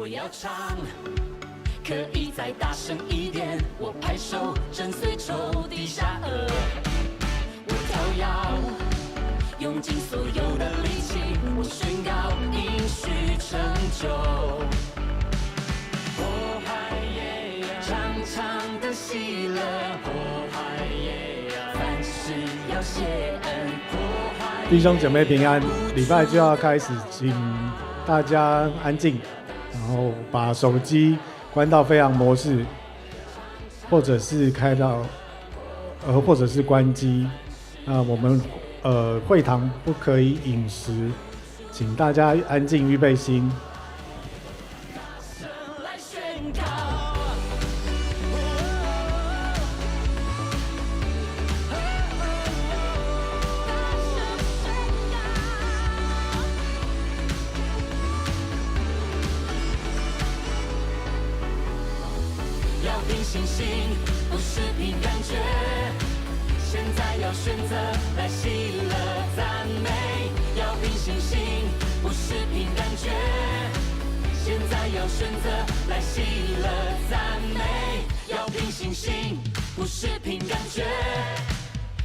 我要唱，可以再大声一点，我拍手震碎仇敌下颚，我跳跃，用尽所有的力气，我宣告应许成就。哦嗨耶呀，长长的喜乐，哦嗨耶呀，凡事要谢恩，哦嗨。弟兄姐妹平安，礼拜就要开始，请大家安静，然后把手机关到飞行模式，或者是开到或者是关机。我们会堂不可以饮食，请大家安静预备心。凭信心，不是凭感觉。现在要选择来喜乐赞美，要凭信心，不是凭感觉。现在要选择来喜乐赞美，要凭信心，不是凭感觉。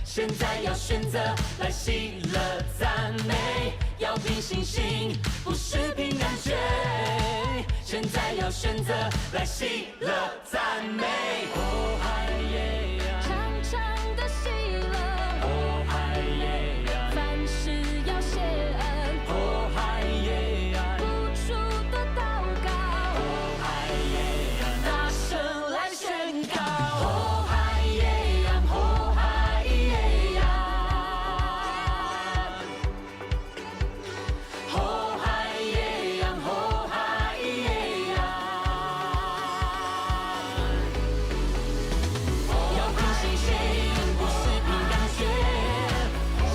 现在要选择来喜乐赞美，要凭信心，不是凭感觉。现在要选择来喜乐赞美。哦嗨耶呀，长长的喜乐。哦嗨耶呀，凡事要谢恩。哦嗨耶呀，不住的祷告。哦嗨耶呀，大声来宣告。哦嗨耶呀，哦嗨耶呀，哦嗨耶呀，哦嗨耶呀。要凭信心，不是凭感觉。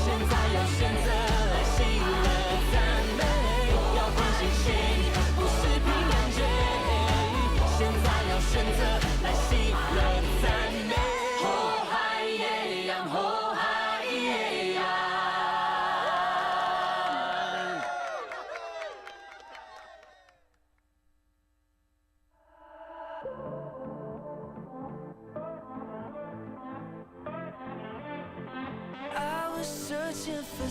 现在要选择来喜乐赞美。要凭信心，不是凭感觉。现在要选择来喜乐赞美。哦嗨耶呀，哦嗨耶呀。I was searching for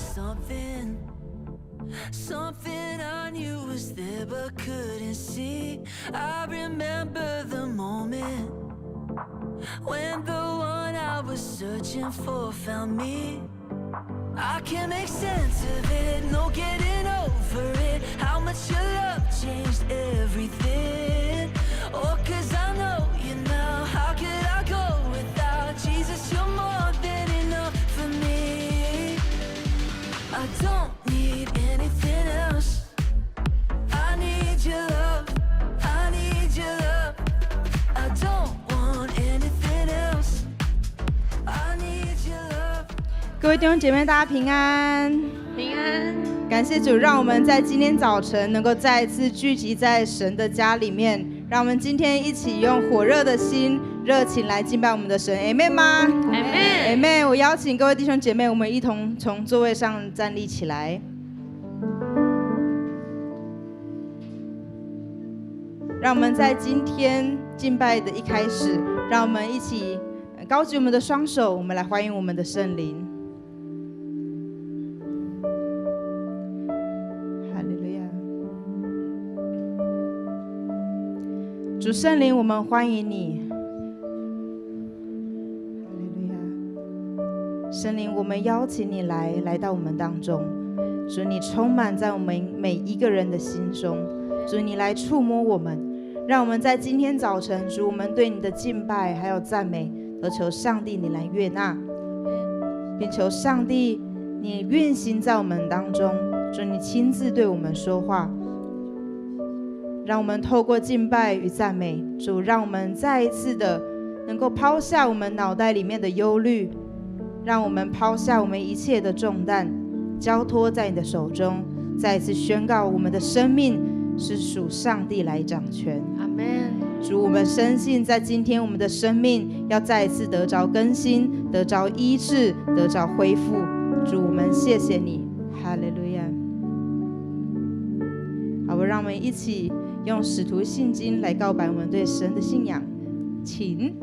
something I knew was there but couldn't see. I remember the moment when the one I was searching for found me. I can't make sense of it, no getting over it. How much your love changed everything. Oh, 'cause I know you now. How could I go without Jesus? You're more than enough for me. I don't need anything else. I need your love, I need your love. I don't want anything else. I need your love. 各位弟兄姐妹，大家平安，平安。感谢主，让我们在今天早晨能够再一次聚集在神的家里面，让我们今天一起用火热的心、热情来敬拜我们的神。Amen 吗 Amen。 我邀请各位弟兄姐妹，我们一同从座位上站立起来。让我们在今天敬拜的一开始，让我们一起高举我们的双手，我们来欢迎我们的圣灵。哈利路亚！主圣灵，我们欢迎你。哈利路亚！圣灵，我们邀请你来到我们当中。主，你充满在我们每一个人的心中。主，你来触摸我们，让我们在今天早晨，主，我们对你的敬拜还有赞美，都求上帝你来悦纳，并求上帝你运行在我们当中。主，你亲自对我们说话，让我们透过敬拜与赞美，主，让我们再一次的能够抛下我们脑袋里面的忧虑，让我们抛下我们一切的重担，交托在你的手中，再一次宣告我们的生命是属上帝来掌权。阿们。主，我们深信在今天我们的生命要再一次得着更新，得着医治，得着恢复。主，我们谢谢你，哈利路亚。好，让我们一起用使徒信经来告白我们对神的信仰。请。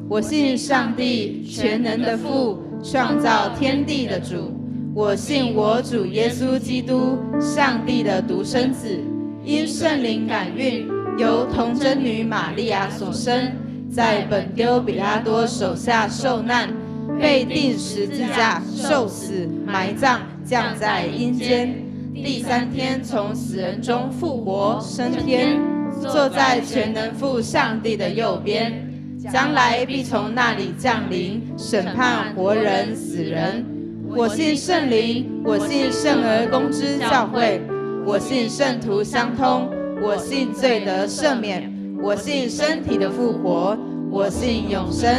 我信上帝全能的父，创造天地的主。我信我主耶稣基督，上帝的独生子，因圣灵感孕，由童贞女玛利亚所生，在本丢彼拉多手下受难，被钉十字架，受死，埋葬，降在阴间。第3天从死人中复活，升天，坐在全能父上帝的右边。将来必从那里降临，审判活人死人。我信圣灵，我信圣而公之教会，我信圣徒相通，我信罪得赦免，我信身体的复活，我信永生。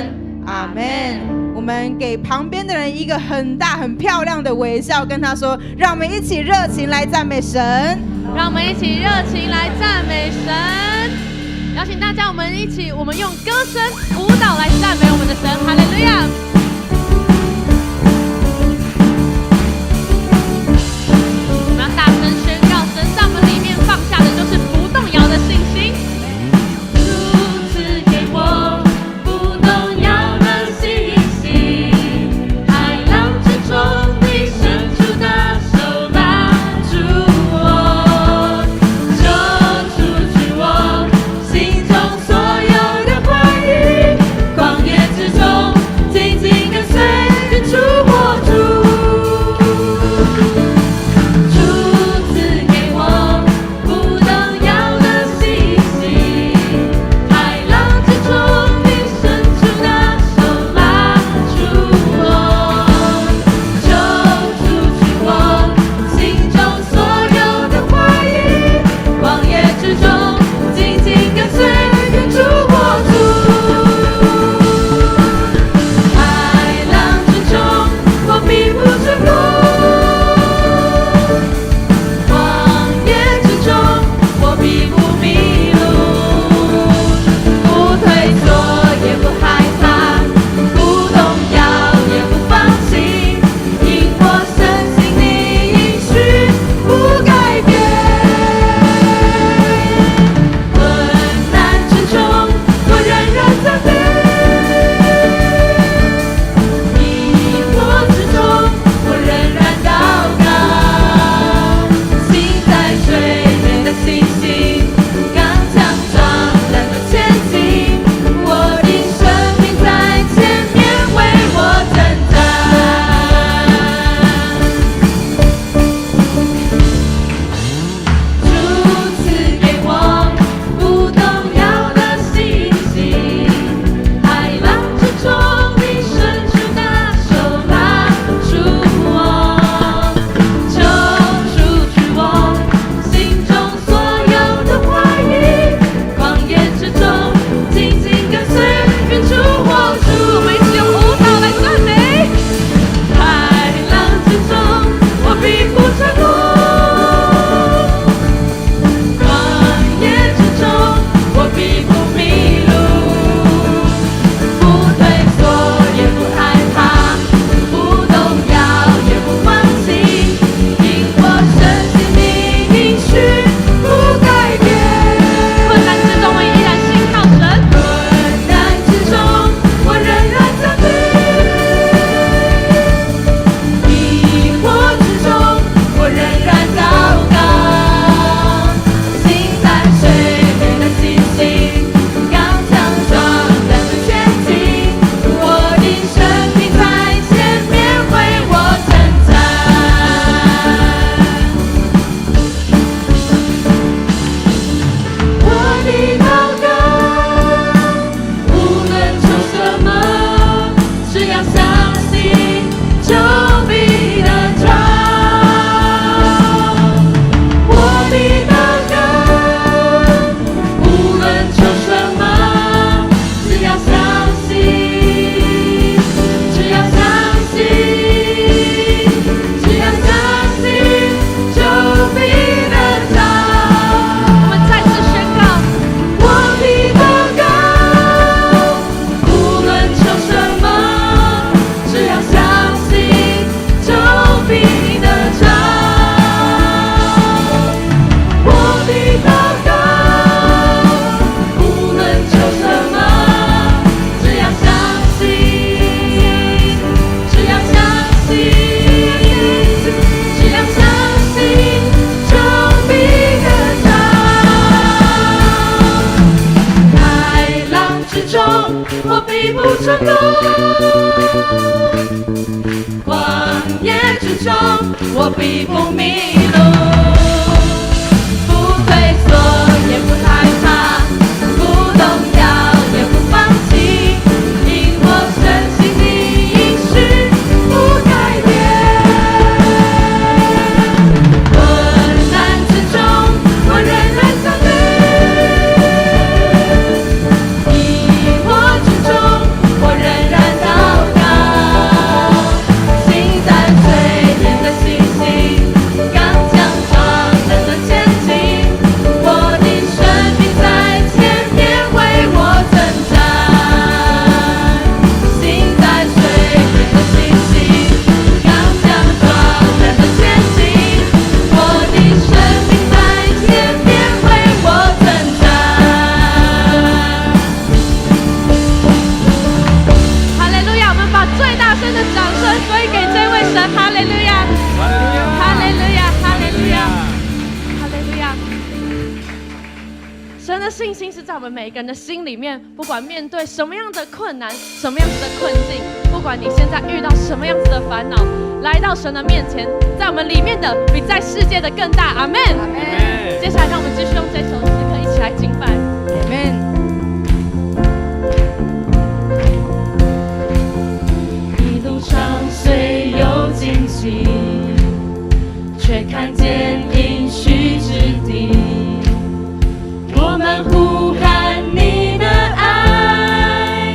阿们。我们给旁边的人一个很大很漂亮的微笑，跟他说：让我们一起热情来赞美神，让我们一起热情来赞美神。邀请大家，我们用歌声、舞蹈来赞美我们的神，哈利路亚！我们要大声宣告，神在我们里面放下的就是不动摇的信心。主赐给我不动摇的信心，海浪之中你伸出的手拉住我，就除去我心中所有的怀疑，旷野之中我必不迷路，不退缩，也不害怕，不动摇，也不放弃，因我深信你应许不改变。困难之中，我仍然相信，疑惑之中，我仍然祷告，心在水边的星星，刚强壮人的前进，我的生命在前面为我征战。心在水边的星星，刚强壮人的前进，我的生命在前面为我征战。哈利路亚！我们把最大声的掌声归给这位神。哈利路亚！哈利路亚！哈利路亚！哈利路亚！神的信心是在我们每一个人的心里面，不管面对什么样的困难、什么样子的困境，不管你现在遇到什么样子的烦恼，来到神的面前，在我们里面的比在世界的更大。阿门。接下来，让我们继续用这首诗歌一起来敬拜。Amen。一路上虽有荆棘，却看见应许之地。我们呼喊你的爱，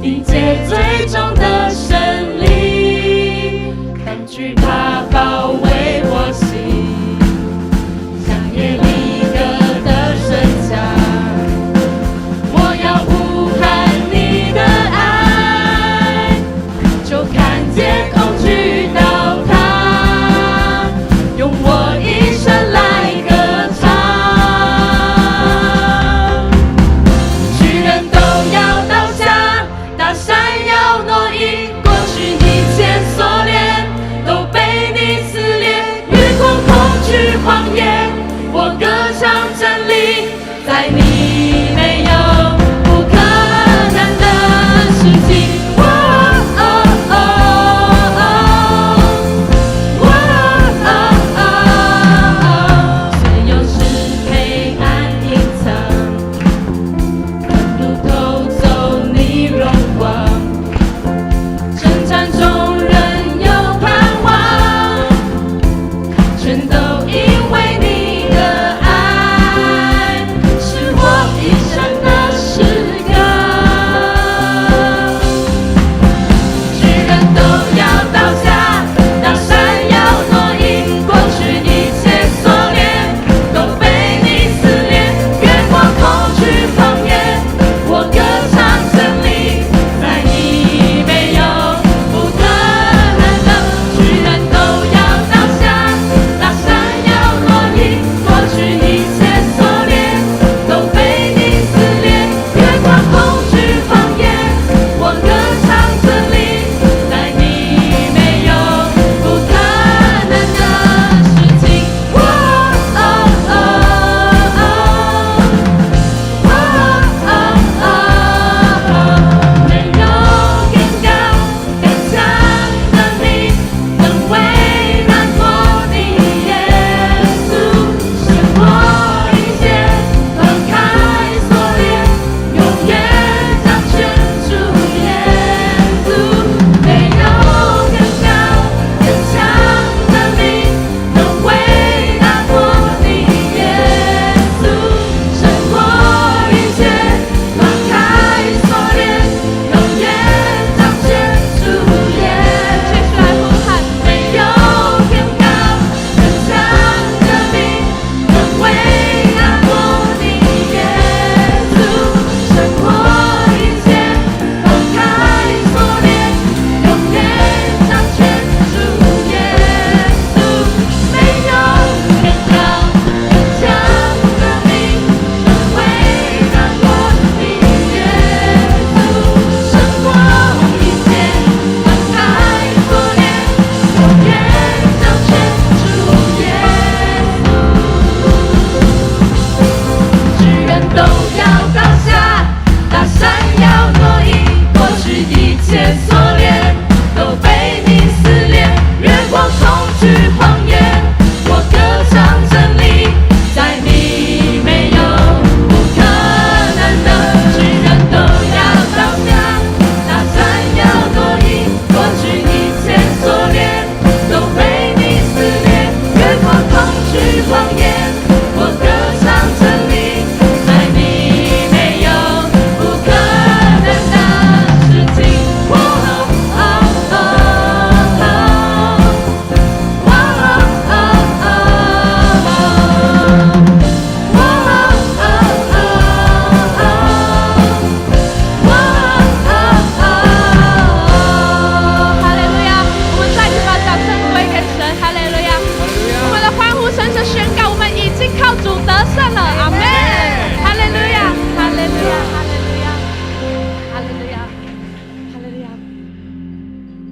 迎接最终的胜利。当惧怕包围我心，像耶利哥的城墙。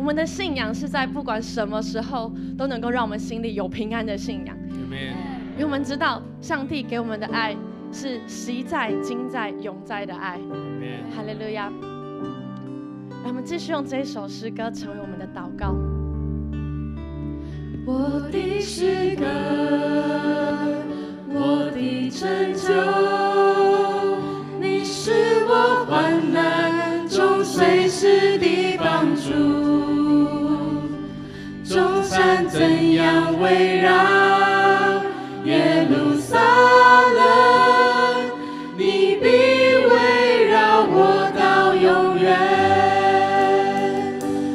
们的信仰是在不管什么时候都能够让我们心里有平安的信仰。因为我们知道上帝给我们的爱是昔在、今在、永在的爱。哈利路亚！让我们继续用这一首诗歌成为我们的祷告。我的诗歌，我的拯救，你是我患难中随时的帮助。众山怎样围绕耶路撒冷，你必围绕我到永远。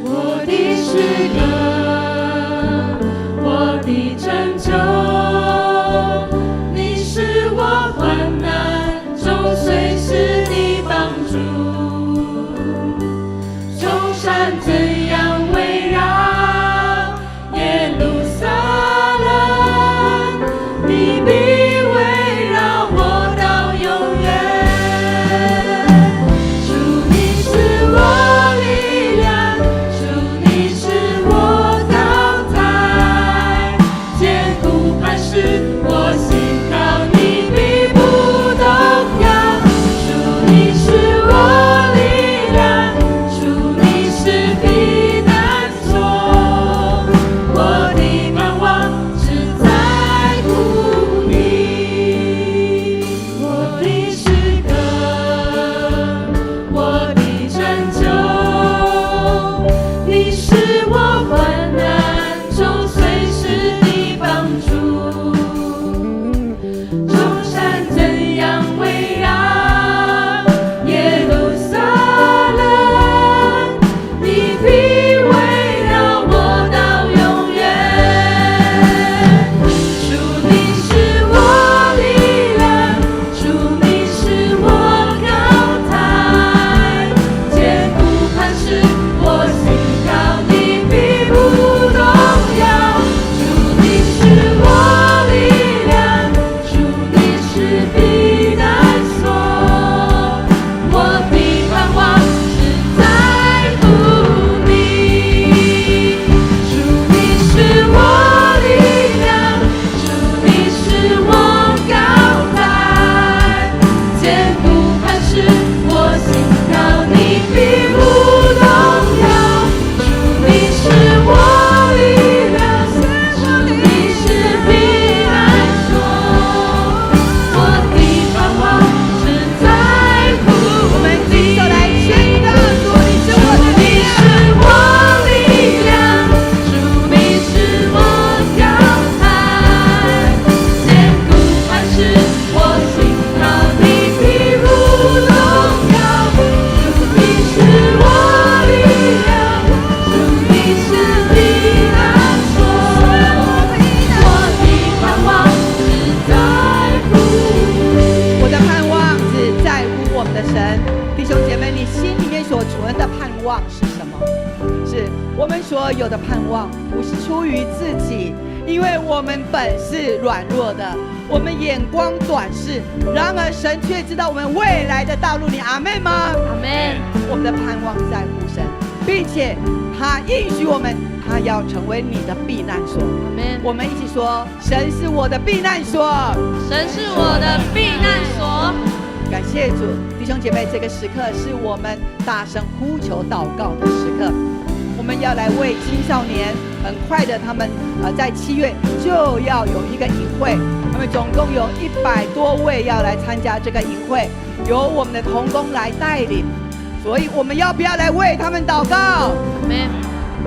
我的诗歌，我的拯救，你是我患难中随时的帮助。众山怎样围绕耶路撒冷，你必围绕我到永远。主你是我力量，主你是我高台，坚固磐石，我信靠你必不动摇。主你是我力量，主你是避难所，我的盼望只在乎你。我的诗歌，我的拯救，你是我患难中随时的帮助。众山怎样围绕耶路撒冷，你必围绕我到永远。主你是我力量，主你是我高台，坚固磐石，我信靠你必不动摇。主你是我力量，主你是避难所，我的盼望只在乎你。主你是我力量，主你是我高台，坚固磐石，我信靠你必不动摇。主你是我力量，主你是避难所，我的盼望只在乎我们你。举手来宣告：主你是我的力量。我力量，主你是我高台，坚固磐石，我信靠你必不动摇。主你是我力量，主你是避难所，我的盼望只在乎你。我的盼望只在乎我们的神。弟兄姐妹，你心里面所存的盼望是什么？是我们所有的盼望，不是出于自己，因为我们本是软弱的，我们眼光短视。然而神却知道我们未来的道路。你阿们吗？阿们。我们的盼望在乎神，并且他应许我们，他要成为你的避难所。阿们。我们一起说：神是我的避难所。神是我的避难所。感谢主，弟兄姐妹，这个时刻是我们大声呼求祷告的时刻。我们要来为青少年，很快的，他们在7月就要有一个营会，他们总共有100多位要来参加这个营会，由我们的同工来带领。所以我们要不要来为他们祷告？阿们。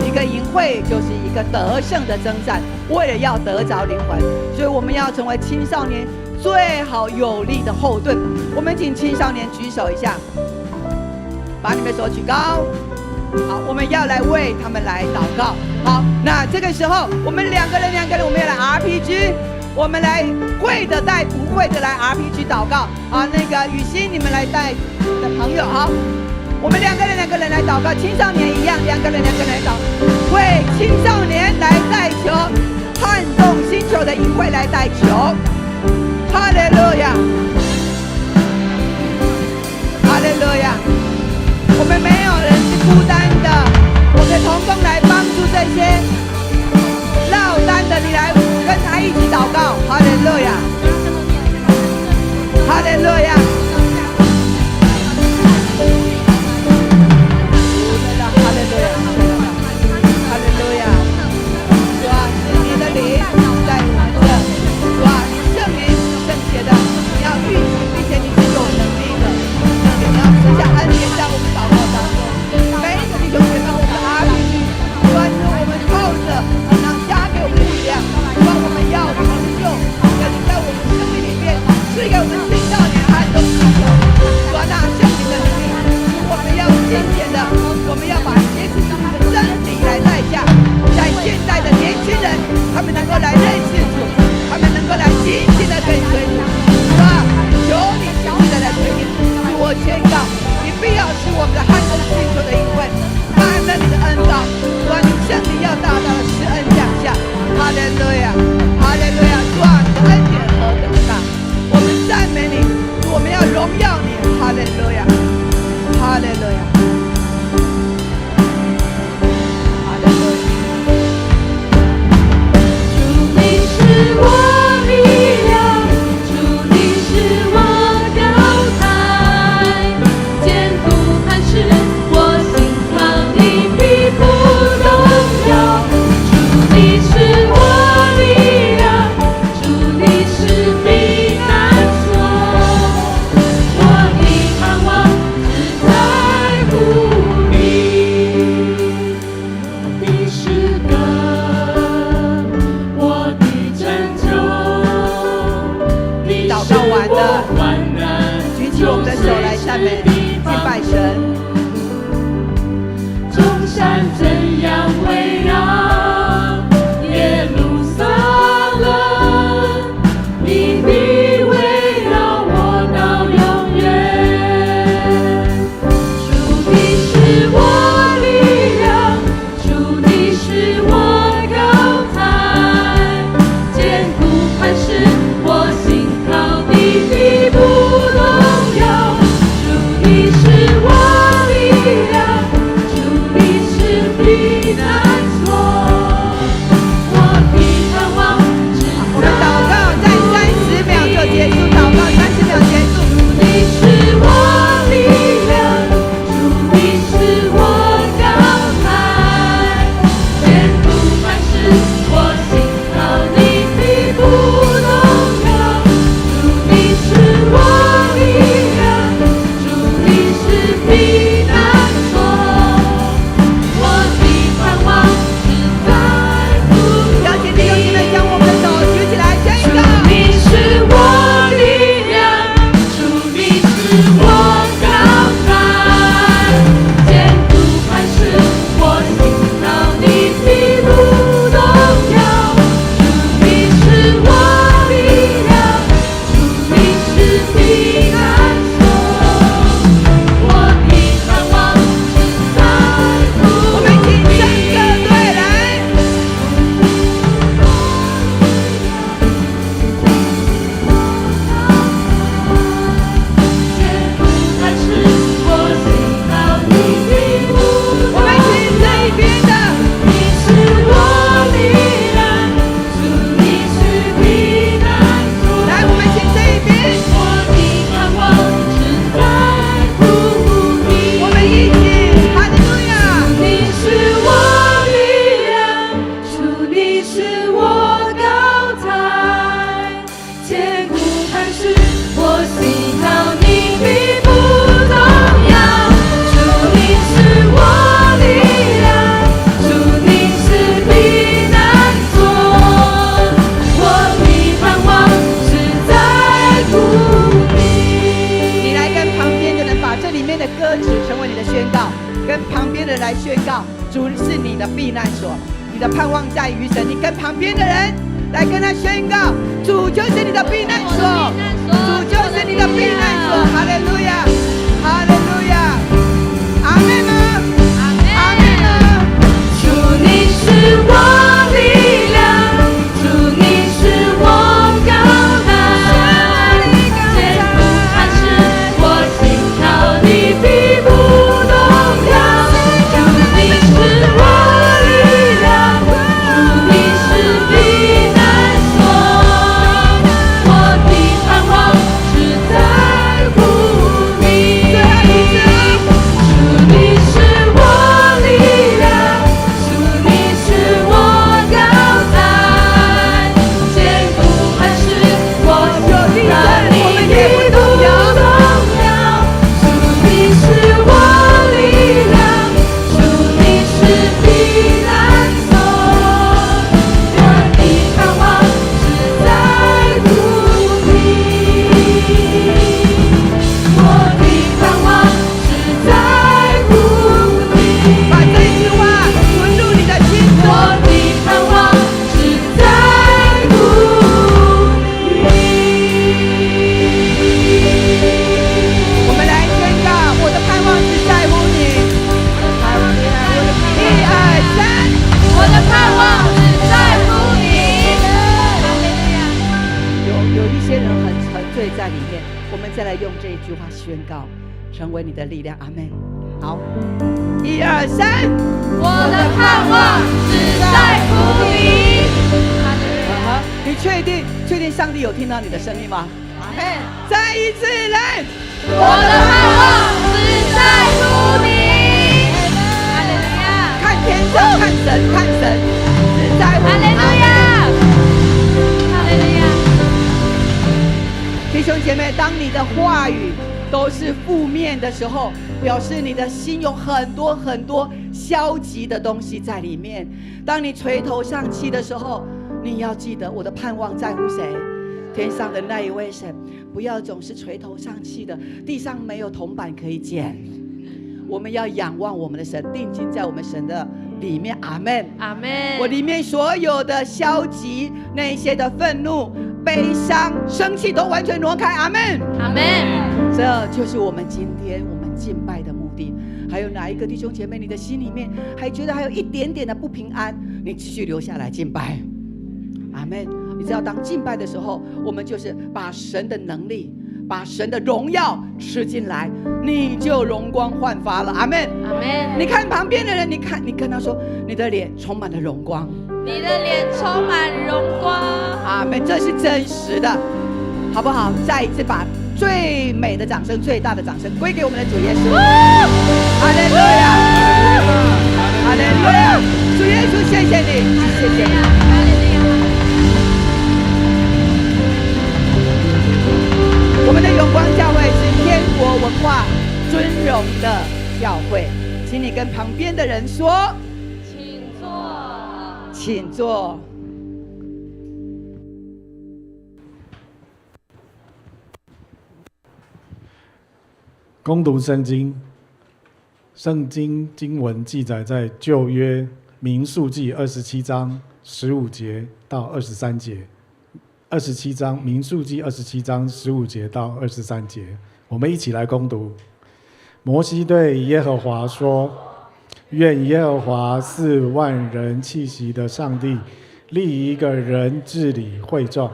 一个营会就是一个得胜的征战，为了要得着灵魂，所以我们要成为青少年最好有力的后盾。我们请青少年举手一下，把你们手举高。好，我们要来为他们来祷告。好，那这个时候我们两个人，我们要来 RPG， 我们来会的带不会的来 RPG 祷告。好，那个雨欣，你们来带你的朋友。好，我们两个人来祷告，青少年一样，两个人来祷，为青少年来带球，撼动星球的营会来带球。哈利路亚，哈利路亚。我们没有人是孤单的，我们的同工来避难所。我的盼望只我们祷告在30秒就结束，祷告30秒结束。你是我力量，主你是我高台，千古万世我信靠你必不动摇。主你是我力量，主你是避难所，我的盼望只在乎邀请弟兄姐妹将我们的手举起来宣告。你是我力量，主你是我高台，千古万世我信靠你必不动摇。主你是我力量，主你是避难所，我的盼望只在乎我们请圣歌队来。千古万世我信靠你必不我们请这一边的。你是我力量，主你是避难所。来，我们请这一边。我的盼望只在乎你。我们一起，哈利路亚！你是我力量，主你是我高台，千古万世我信靠你必不动摇。主你是我力量，主你是避难所，我的盼望只在乎你。你来跟旁边的人把这里面的歌词成为你的宣告，跟旁边的人来宣告，主是你的避难所，你的盼望在于神。你跟旁边的人来跟他宣告，主就是你的避难所，主就是你的避难所。哈利路亚，哈利路亚，阿门吗？阿门吗？主你是我力量，主你是我高台，千古万世我信靠你必不动摇。主你是我力量，主你是避难所，我的盼望只在乎你。主你是我力量，主你是我高台，千古万世我信靠你必不动摇。主你是我力量，主你是避难所，我的盼望只在乎你，我的盼望只在乎你。把这句话存入你的心中。我的盼望只在乎你。我们来宣告，我的盼望只在乎你。1、2、3。我的盼望只在乎你。有一些人很沉醉在里面，我们再来用这一句话宣告，成为你的力量。阿门。好，1、2、3。我的盼望只在乎你。你确定上帝有听到你的声音吗？阿门。再一次来。我的盼望只在乎你。哈利路亚，看天上，看神，看神，只在乎哈利路亚，哈利路亚。弟兄姐妹，当你的话语都是负面的时候，表示你的心有很多很多消极的东西在里面。当你垂头丧气的时候，你要记得，我的盼望在乎谁？天上的那一位神。不要总是垂头丧气的，地上没有铜板可以捡。我们要仰望我们的神，定睛在我们神的里面。阿门，阿门。我里面所有的消极，那些的愤怒、悲伤、生气都完全挪开。阿门，阿门。这就是我们今天我们敬拜的目的。还有哪一个弟兄姐妹，你的心里面还觉得还有一点点的不平安，你继续留下来敬拜。阿门。你知道，当敬拜的时候，我们就是把神的能力、把神的荣耀吃进来，你就容光焕发了。阿门，阿门。你看旁边的人，你跟他说，你的脸充满了荣光，你的脸充满荣光。阿门，这是真实的，好不好？再一次把最美的掌声、最大的掌声归给我们的主耶稣。哈利路亚，哈利路亚，主耶稣，谢谢你，谢谢你。我们的永光教会是天国文化尊荣的教会，请你跟旁边的人说，请坐，请坐。攻读圣经，圣经经文记载在旧约民数记27章15节到23节。27章民数记27章15节到23节，我们一起来攻读。摩西对耶和华说：愿耶和华是万人气息的上帝，立一个人治理会众，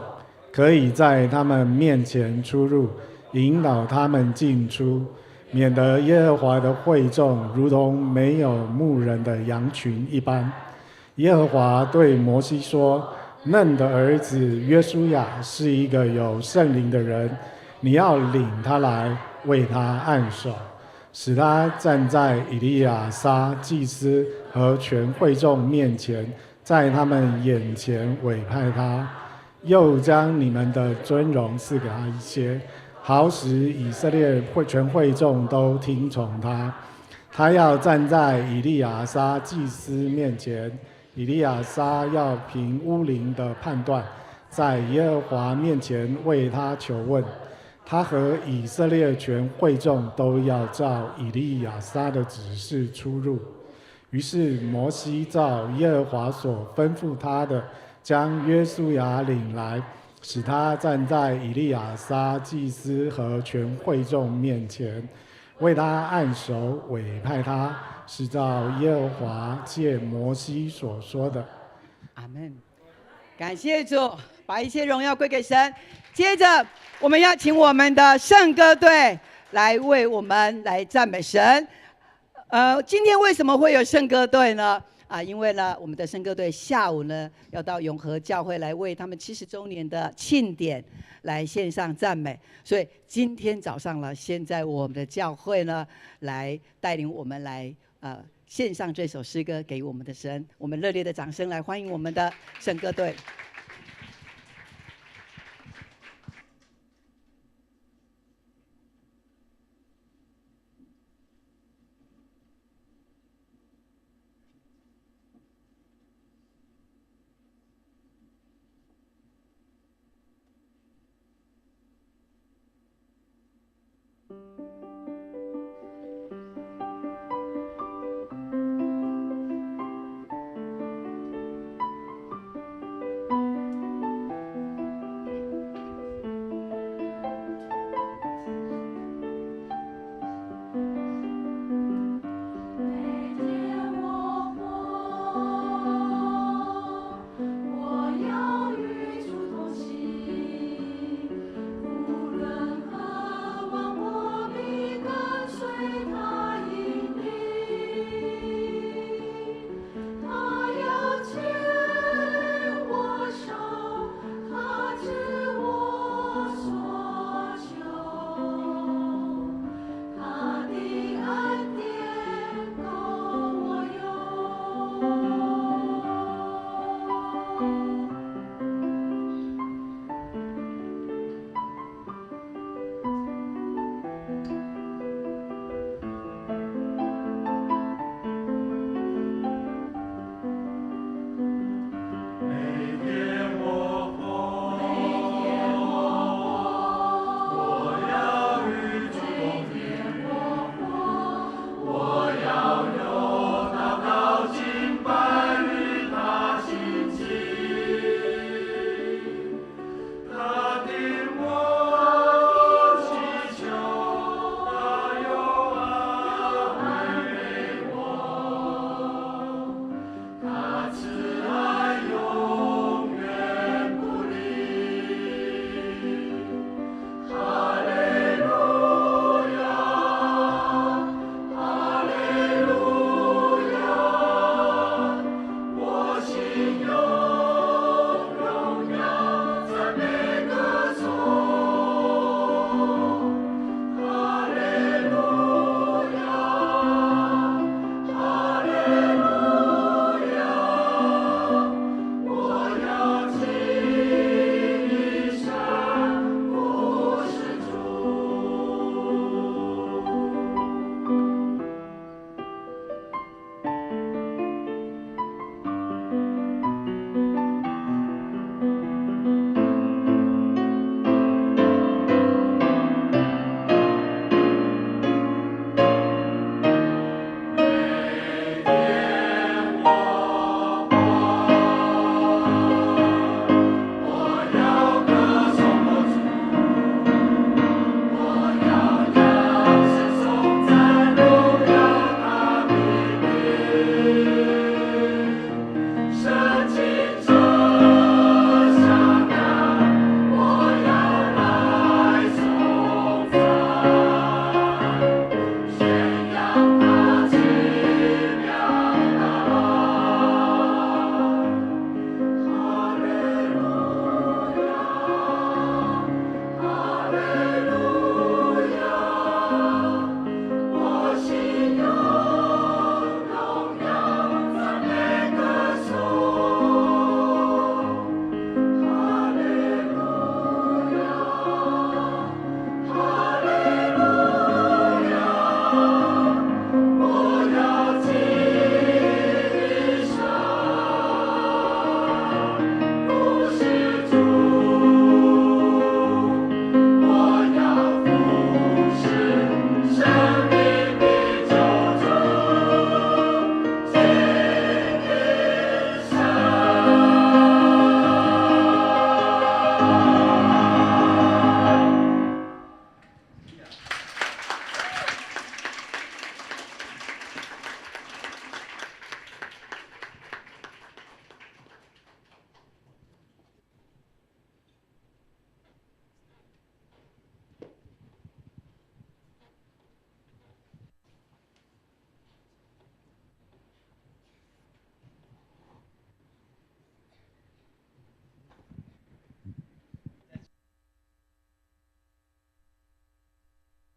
可以在他们面前出入，引导他们进出，免得耶和华的会众如同没有牧人的羊群一般。耶和华对摩西说：嫩的儿子约书亚是一个有圣灵的人，你要领他来，为他按手，使他站在以利亚撒祭司和全会众面前，在他们眼前委派他，又将你们的尊荣赐给他一些，好使以色列全会众都听从他。他要站在以利亚撒祭司面前，以利亚撒要凭乌灵的判断，在耶和华面前为他求问。他和以色列全会众都要照以利亚撒的指示出入。于是摩西照耶和华所吩咐他的，将约书亚领来，使他站在以利亚撒祭司和全会众面前，为他按手，委派他，是照耶和华借摩西所说的。阿门。感谢主，把一切荣耀归给神。接着，我们要请我们的圣歌队来为我们来赞美神。今天为什么会有圣歌队呢？因为呢，我们的圣歌队下午呢要到永和教会来为他们70周年的庆典来献上赞美，所以今天早上呢，先在我们的教会呢来带领我们来献上这首诗歌给我们的神。我们热烈的掌声来欢迎我们的圣歌队。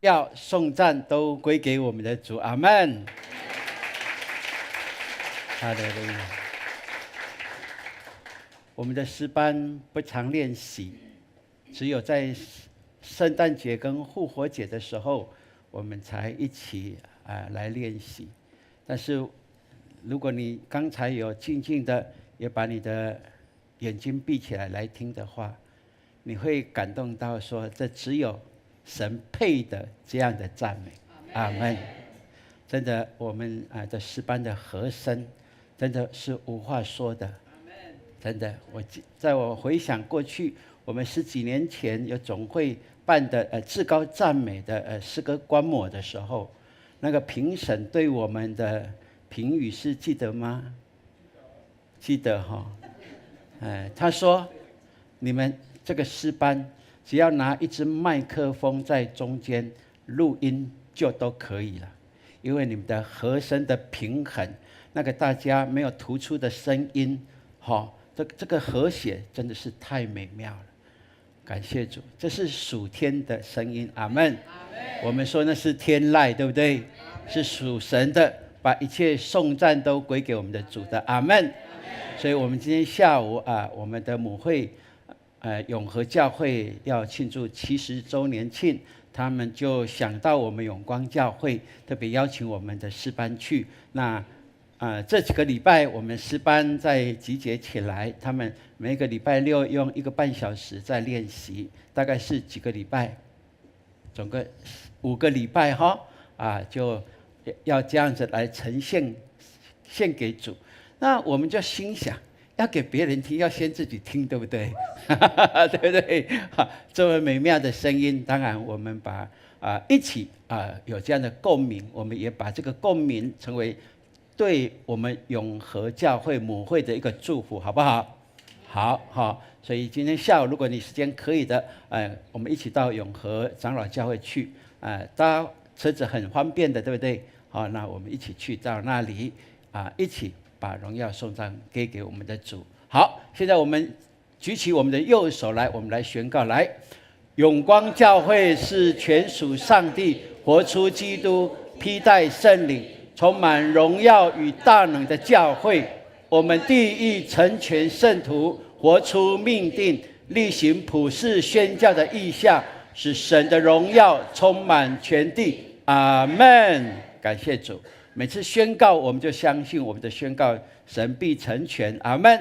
耀、颂赞都归给我们的主，阿们。哈利路亚。我们的诗班不常练习，只有在圣诞节跟复活节的时候，我们才一起来练习。但是如果你刚才有静静的也把你的眼睛闭起来来听的话，你会感动到说，这只有神配的这样的赞美，阿们。真的，我们的诗班的和声真的是无话说的，真的。在我回想过去，我们10几年前有总会办的至高赞美的诗歌观摩的时候，那个评审对我们的评语是记得吗？记得哈。他说，你们这个诗班只要拿一支麦克风在中间录音就都可以了，因为你们的和声的平衡，那个大家没有突出的声音，这个和谐真的是太美妙了。感谢主，这是属天的声音，阿们。我们说那是天籁，对不对？是属神的，把一切颂赞都归给我们的主的，阿们。所以我们今天下午我们的母会永和教会要庆祝70周年庆，他们就想到我们永光教会，特别邀请我们的诗班去。那这几个礼拜我们诗班在集结起来，他们每个礼拜6用1个半小时在练习，大概是几个礼拜，总共5个礼拜就要这样子来呈现献给主。那我们就心想，要给别人听，要先自己听，对不对？对不对？这么美妙的声音，当然我们把一起有这样的共鸣，我们也把这个共鸣成为对我们永和教会母会的一个祝福，好不好？好。所以今天下午，如果你时间可以的，我们一起到永和长老教会去，搭车子很方便的，对不对？好，那我们一起去到那里一起把荣耀颂赞给我们的主。好，现在我们举起我们的右手来，我们来宣告：来，永光教会是全属上帝、活出基督、披戴圣灵、充满荣耀与大能的教会。我们地意成全圣徒，活出命定，力行普世宣教的意向，使神的荣耀充满全地。阿们。感谢主。每次宣告，我们就相信我们的宣告神必成全，阿们。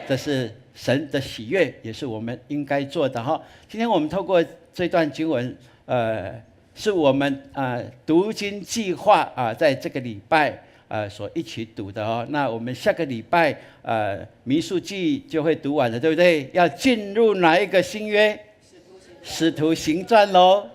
这是神的喜悦，也是我们应该做的哈。今天我们透过这段经文，是我们读经计划在这个礼拜所一起读的哦。那我们下个礼拜民数记就会读完了，对不对？要进入哪一个新约？使徒行传喽，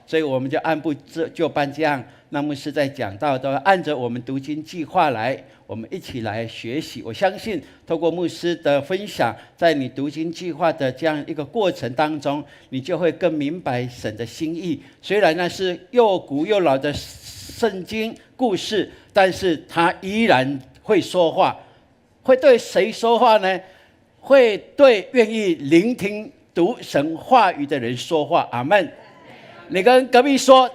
所以我们就按部就班这样。那牧师在讲道都按着我们读经计划来，我们一起来学习。我相信透过牧师的分享，在你读经计划的这样一个过程当中，你就会更明白神的心意。虽然那是又古又老的圣经故事，但是他依然会说话。会对谁说话呢？会对愿意聆听读神话语的人说话，阿们。你跟隔壁说，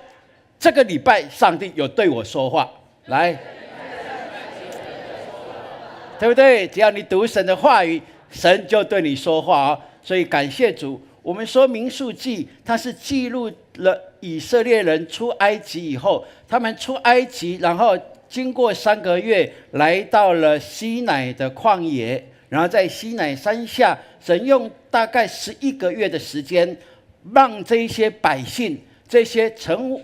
这个礼拜上帝有对我说话，来，对不对？只要你读神的话语，神就对你说话所以感谢主。我们说民数记，它是记录了以色列人出埃及以后，他们出埃及，然后经过3个月，来到了西乃的旷野，然后在西乃山下，神用大概11个月的时间，让这些百姓，这些成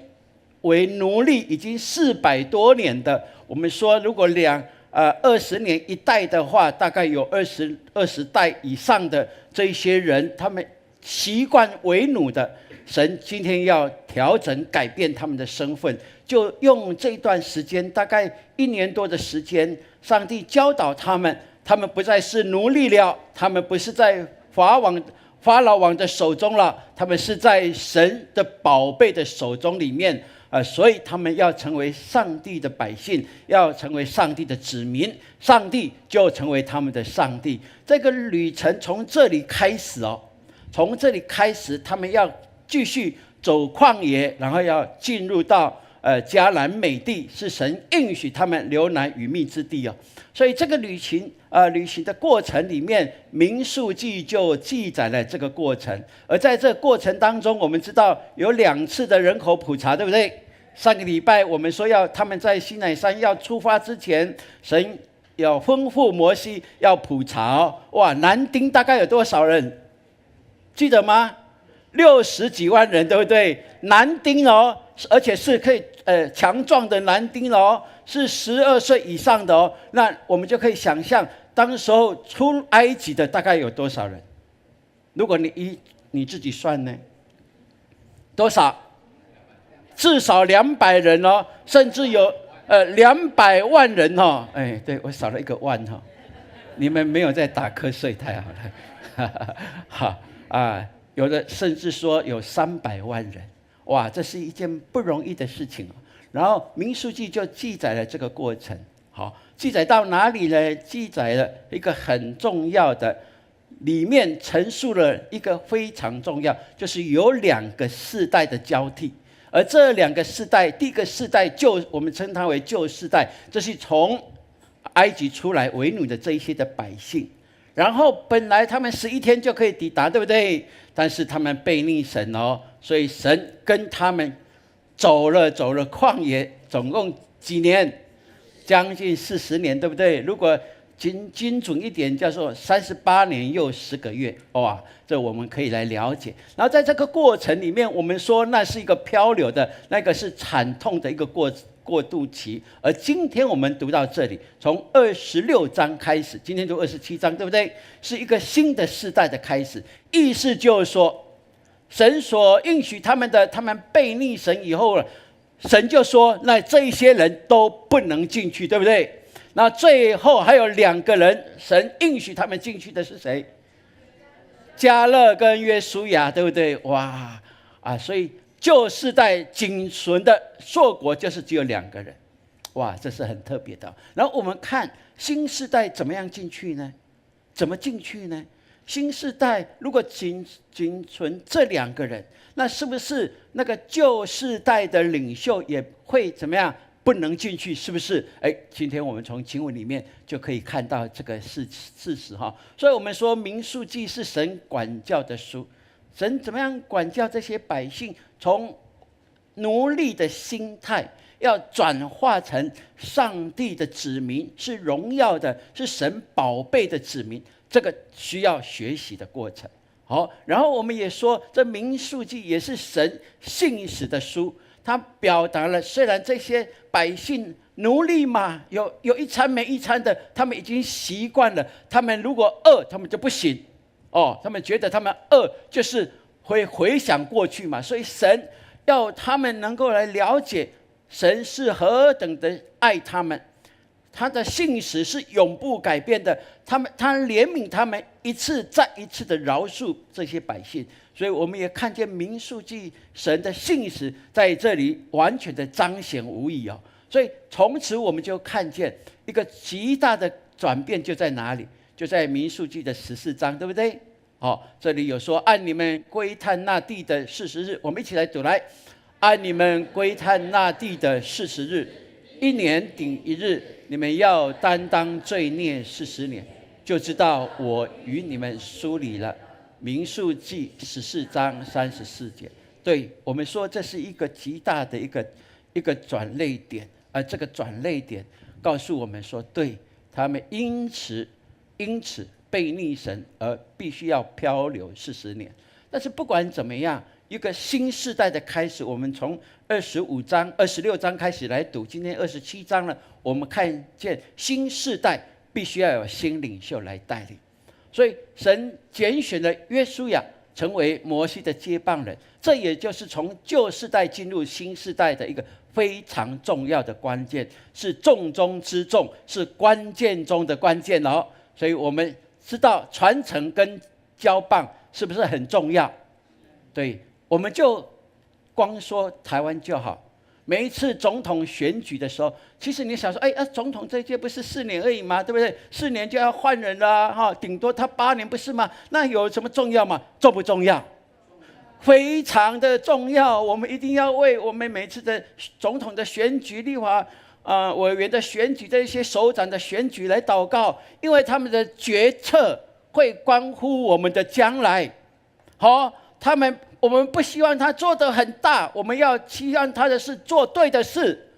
为奴隶已经400多年的，我们说如果20年一代的话，大概有20代以上的这些人，他们习惯为奴的，神今天要调整改变他们的身份，就用这段时间，大概1年多的时间，上帝教导他们，他们不再是奴隶了，他们不是在法老王的手中了，他们是在神的宝贝的手中里面。所以他们要成为上帝的百姓，要成为上帝的子民，上帝就成为他们的上帝。这个旅程从这里开始从这里开始，他们要继续走旷野，然后要进入到迦南美地，是神应许他们流奶与蜜之地哦。所以这个旅行的过程里面，民数记就记载了这个过程。而在这个过程当中，我们知道有2次的人口普查，对不对？上个礼拜我们说他们在西乃山要出发之前，神要吩咐摩西要普查哦。哇，男丁大概有多少人？记得吗？60几万人，对不对？男丁哦，而且是可以强壮的男丁哦，是12岁以上的哦。那我们就可以想象，当时候出埃及的大概有多少人？如果你自己算呢？多少？至少200人哦，甚至有200万人哦。哎，对，我少了一个万哈、哦，你们没有在打瞌睡，太好了。好啊，有的甚至说有300万人，哇，这是一件不容易的事情。然后民数记就记载了这个过程。好，记载到哪里呢？记载了一个很重要的，里面陈述了一个非常重要，就是有2个世代的交替。而这2个世代，第一个世代我们称它为旧世代，这是从埃及出来为奴的这一些的百姓。然后本来他们11天就可以抵达，对不对？但是他们背逆神哦，所以神跟他们走了旷野，总共几年？将近40年，对不对？如果精准一点，叫做38年又10个月。哇，这我们可以来了解。然后在这个过程里面，我们说那是一个漂流的，那个是惨痛的一个过渡期。而今天我们读到这里，从26章开始，今天读27章，对不对？是一个新的世代的开始。意思就是说，神所应许他们的，他们背逆神以后了，神就说，那这一些人都不能进去，对不对？那最后还有2个人，神应许他们进去的是谁？迦勒跟约书亚，对不对？哇啊！所以旧世代仅存的硕果就是只有2个人，哇，这是很特别的。然后我们看新世代怎么样进去呢？怎么进去呢？新世代如果仅存这2个人，那是不是那个旧世代的领袖也会怎么样？不能进去，是不是？今天我们从经文里面就可以看到这个事实哈。所以我们说民数记是神管教的书，神怎么样管教这些百姓，从奴隶的心态要转化成上帝的子民，是荣耀的，是神宝贝的子民，这个需要学习的过程。好，然后我们也说，这民数记也是神信实的书。他表达了，虽然这些百姓奴隶嘛，有一餐没一餐的，他们已经习惯了。他们如果饿，他们就不行哦。他们觉得他们饿就是会回想过去嘛，所以神要他们能够来了解神是何等的爱他们，他的信实是永不改变的。他怜悯他们，一次再一次的饶恕这些百姓。所以我们也看见民数记神的信实在这里完全的彰显无疑哦。所以从此我们就看见一个极大的转变，就在哪里？就在民数记的14章，对不对？这里有说，按你们归探那地的40日，我们一起来读来。按你们归探那地的40日，1年顶1日，你们要担当罪孽40年，就知道我与你们疏离了。民数记14章34节，对我们说这是一个极大的一个转捩点，而这个转捩点告诉我们说，对他们因此背逆神而必须要漂流40年。但是不管怎么样，一个新世代的开始，我们从26章开始来读，今天27章了，我们看见新世代必须要有新领袖来带领。所以神拣选了约书亚成为摩西的接棒人，这也就是从旧世代进入新世代的一个非常重要的关键，是重中之重，是关键中的关键哦。所以我们知道传承跟交棒是不是很重要？对，我们就光说台湾就好。每一次总统选举的时候，其实你想说，总统这一届不是4年而已吗？对不对？4年就要换人了，顶多他8年不是吗？那有什么重要吗？重不重要？非常的重要。我们一定要为我们每次的总统的选举、立法委员的选举、这些首长的选举来祷告，因为他们的决策会关乎我们的将来。好，我们不希望他做得很大，我们要期望他的是做对的事。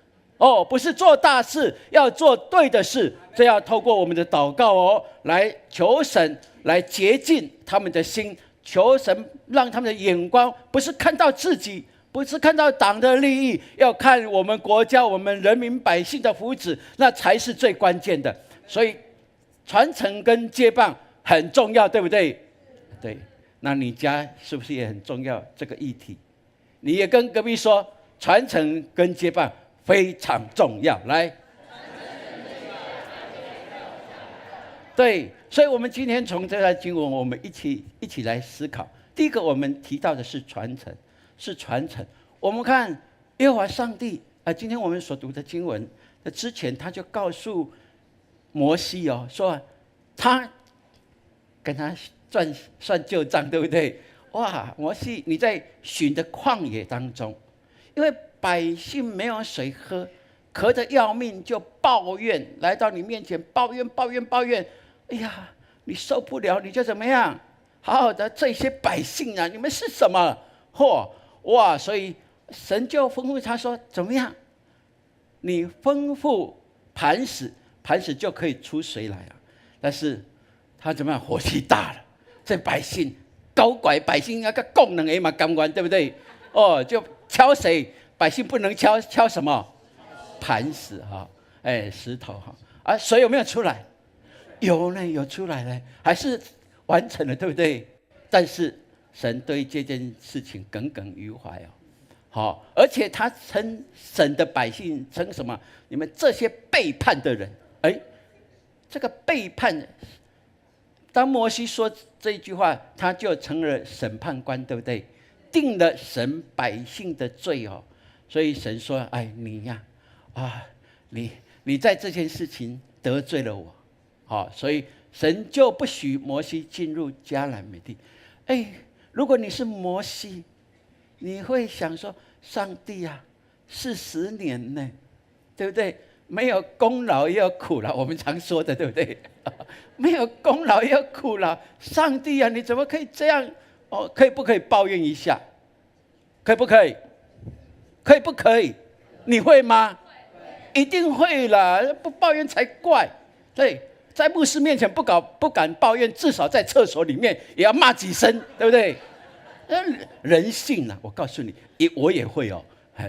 不是做大事，要做对的事。这要透过我们的祷告来求神来洁净他们的心，求神让他们的眼光不是看到自己，不是看到党的利益，要看我们国家、我们人民百姓的福祉，那才是最关键的。所以传承跟接棒很重要，对不对？对。那你家是不是也很重要这个议题？你也跟隔壁说，传承跟接棒非常重要。来，对，所以我们今天从这段经文，我们一起来思考。第一个，我们提到的是传承，是传承。我们看耶和华上帝今天我们所读的经文的之前，他就告诉摩西说他跟他算旧账，对不对？哇，摩西，你在寻的旷野当中，因为百姓没有水喝，渴得要命，就抱怨，来到你面前抱怨。哎呀，你受不了，你就怎么样？好好的这些百姓啊，你们是什么？哇！所以神就吩咐他说，怎么样？你吩咐磐石就可以出水来了。但是他怎么样？火气大了，这百姓搞怪，百姓那个功能嘛，甘愿对不对？就敲谁？百姓不能敲什么？磐石石头水有没有出来？有呢，有出来了，还是完成了，对不对？但是神对这件事情耿耿于怀而且他称神的百姓称什么？你们这些背叛的人。这个背叛，当摩西说这一句话，他就成了审判官，对不对？定了神百姓的罪所以神说：“你呀，你在这件事情得罪了我，所以神就不许摩西进入迦南美地。”如果你是摩西，你会想说：“上帝啊，40年呢，对不对？没有功劳也有苦劳，我们常说的，对不对？没有功劳也有苦劳，上帝啊，你怎么可以这样？可以不可以抱怨一下？可以不可以？可以不可以？你会吗？一定会啦，不抱怨才怪。对，在牧师面前不敢抱怨，至少在厕所里面也要骂几声，对不对？人性啊，我告诉你，我也会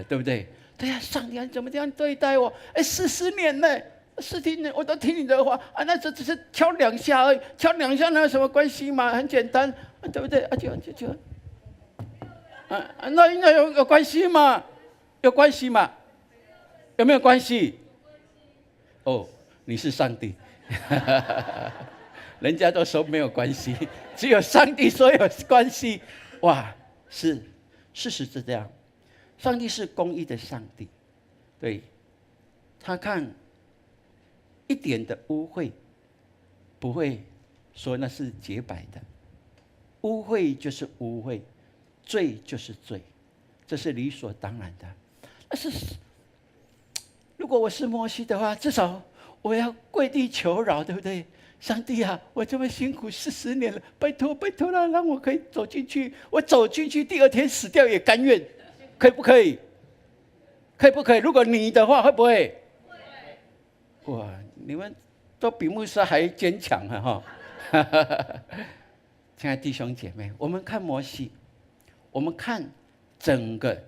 对不对？对呀，上帝你怎么这样对待我？40年呢，40年我都听你的话那这只是敲2下而已，敲2下那有什么关系嘛？很简单，对不对？那应该有关系吗？有关系吗？有没有关系？你是上帝，人家都说没有关系，只有上帝说有关系。哇，事实是这样，上帝是公义的上帝，对，他看一点的污秽，不会说那是洁白的，污秽就是污秽，罪就是罪，这是理所当然的。但是如果我是摩西的话，至少我要跪地求饶，对不对？上帝啊，我这么辛苦40年了，拜托了，让我可以走进去，我走进去第2天死掉也甘愿，可以不可以？可以不可以？如果你的话，会不会？哇，你们都比牧师还坚强亲爱的弟兄姐妹，我们看摩西，我们看整个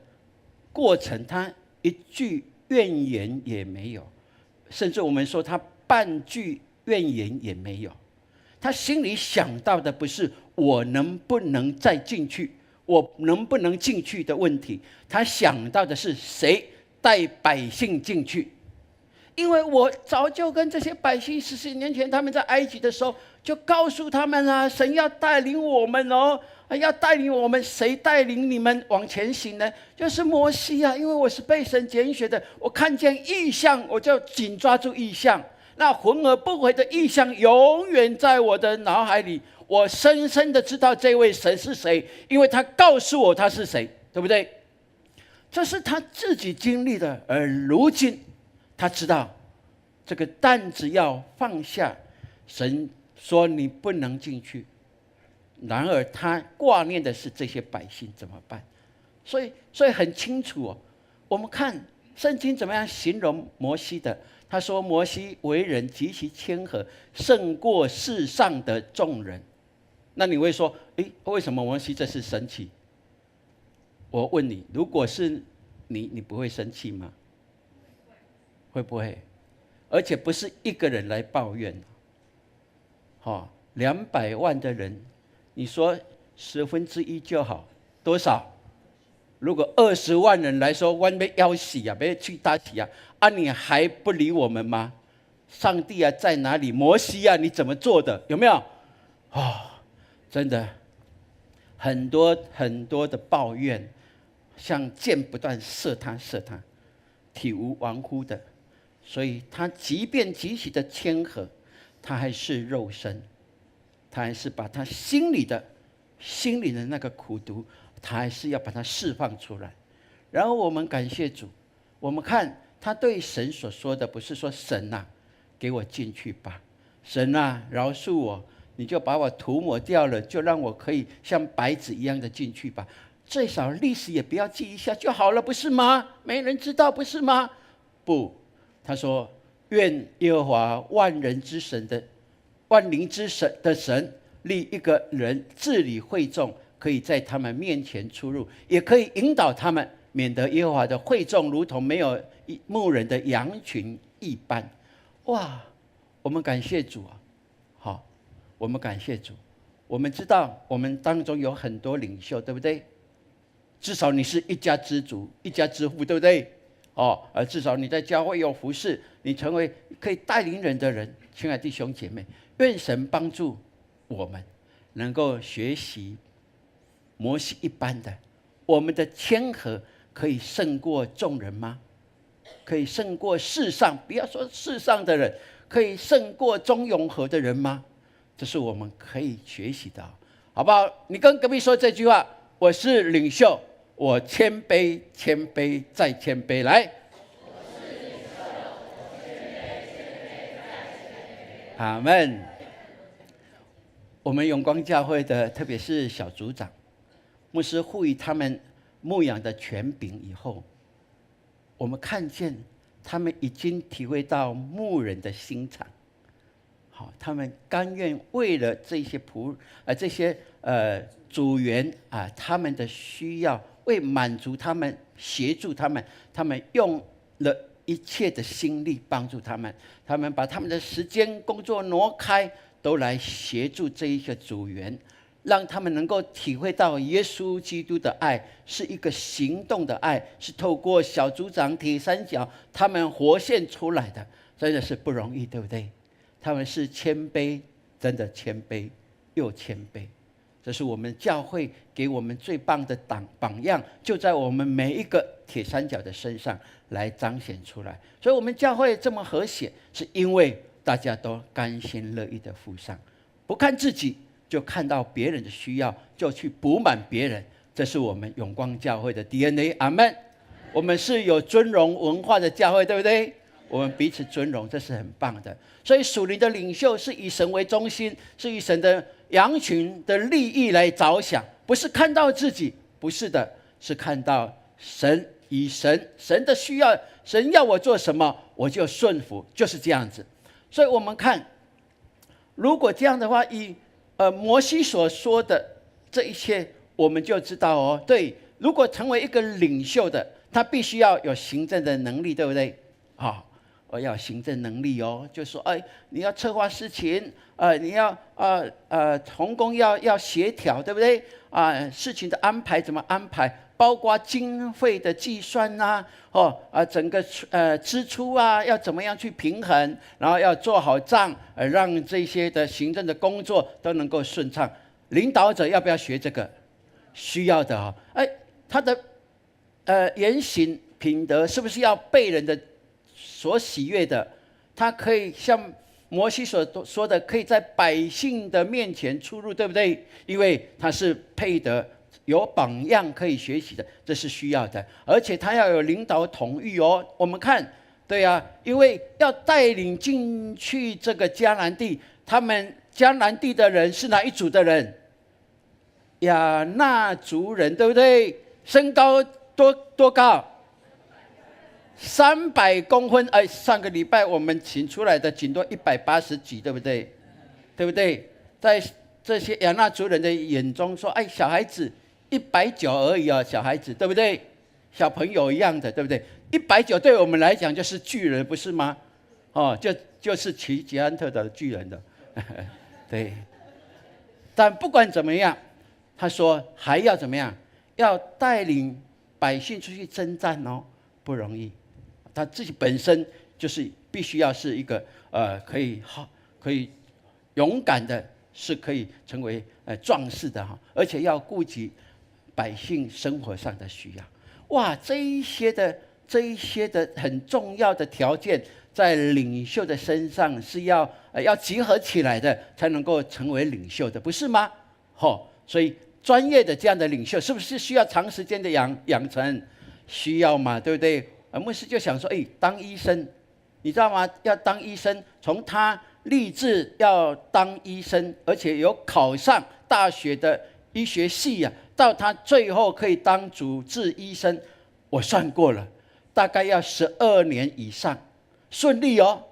过程，他一句怨言也没有，甚至我们说他半句怨言也没有。他心里想到的不是我能不能再进去，我能不能进去的问题，他想到的是谁带百姓进去。因为我早就跟这些百姓40年前他们在埃及的时候就告诉他们啊，神要带领我们要带领我们，谁带领你们往前行呢？就是摩西啊，因为我是被神拣选的，我看见异象我就紧抓住异象，那浑而不回的异象永远在我的脑海里，我深深的知道这位神是谁，因为他告诉我他是谁，对不对？这是他自己经历的，而如今他知道这个担子要放下，神说你不能进去。然而他挂念的是这些百姓怎么办？所以很清楚哦。我们看圣经怎么样形容摩西的？他说摩西为人极其谦和，胜过世上的众人。那你会说，为什么摩西这次生气？我问你，如果是你不会生气吗？会不会？而且不是一个人来抱怨，200万的人，你说1/10就好，多少？如果20万人来说，我们要死啊，要去打死啊，你还不理我们吗？上帝啊，在哪里？摩西啊，你怎么做的？有没有？真的很多很多的抱怨，像箭不断射他，体无完肤的。所以他即便极其的谦和，他还是肉身，他还是把他心里的那个苦毒，他还是要把它释放出来。然后我们感谢主，我们看他对神所说的，不是说神啊，给我进去吧，神啊，饶恕我，你就把我涂抹掉了，就让我可以像白纸一样的进去吧。最少历史也不要记一下就好了，不是吗？没人知道，不是吗？不，他说：愿耶和华万灵之神的神立一个人治理会众，可以在他们面前出入，也可以引导他们，免得耶和华的会众如同没有牧人的羊群一般。哇，我们感谢主啊！好，我们感谢主。我们知道我们当中有很多领袖，对不对？至少你是一家之主、一家之父，对不对？而至少你在教会有服侍，你成为可以带领人的人。亲爱的弟兄姐妹，愿神帮助我们能够学习摩西一般的，我们的谦和可以胜过众人吗？可以胜过世上，不要说世上的人，可以胜过中永和的人吗？这是我们可以学习的，好不好？你跟隔壁说这句话：我是领袖，我谦卑，谦卑再谦卑。来，阿们。我们永光教会的，特别是小组长、牧师赋予他们牧养的权柄以后，我们看见他们已经体会到牧人的心肠。好，他们甘愿为了这些组员他们的需要，为满足他们、协助他们，他们用了一切的心力帮助他们。他们把他们的时间、工作挪开，都来协助这一个组员，让他们能够体会到耶稣基督的爱是一个行动的爱，是透过小组长、铁三角他们活现出来的，真的是不容易，对不对？他们是谦卑，真的谦卑又谦卑。这是我们教会给我们最棒的榜样，就在我们每一个铁三角的身上来彰显出来。所以我们教会这么和谐，是因为大家都甘心乐意的付上，不看自己，就看到别人的需要，就去补满别人。这是我们永光教会的 DNA。 阿们。我们是有尊荣文化的教会，对不对？我们彼此尊荣，这是很棒的。所以属灵的领袖是以神为中心，是以神的羊群的利益来着想，不是看到自己，不是的，是看到神，以神的需要，神要我做什么，我就顺服，就是这样子。所以我们看，如果这样的话，以摩西所说的这一切，我们就知道对，如果成为一个领袖的，他必须要有行政的能力，对不对？我要有行政能力就说你要策划事情，你要同工要协调，对不对？事情的安排怎么安排？包括经费的计算整个支出要怎么样去平衡，然后要做好账，让这些的行政的工作都能够顺畅。领导者要不要学这个？需要的他的言行品德是不是要被人的所喜悦的？他可以像摩西所说的，可以在百姓的面前出入，对不对？因为他是配得有榜样可以学习的，这是需要的，而且他要有领导统御哦。我们看，对啊，因为要带领进去这个迦南地，他们迦南地的人是哪一族的人？亚衲族人，对不对？身高多高？300公分。上个礼拜我们请出来的顶多180几，对不对？对不对？在这些亚衲族人的眼中说，小孩子190而已啊，小孩子，对不对？小朋友一样的，对不对？190对我们来讲就是巨人，不是吗？就是吉安特的巨人的，对。但不管怎么样，他说还要怎么样？要带领百姓出去征战哦，不容易。他自己本身就是必须要是一个可以勇敢的，是可以成为壮士的哈，而且要顾及百姓生活上的需要。哇，这一些的很重要的条件，在领袖的身上是要集合起来的，才能够成为领袖的，不是吗？所以专业的这样的领袖，是不是需要长时间的养成？需要嘛，对不对？牧师就想说，当医生，你知道吗？要当医生，从他立志要当医生，而且有考上大学的医学系啊，到他最后可以当主治医生，我算过了，大概要12年以上，顺利哦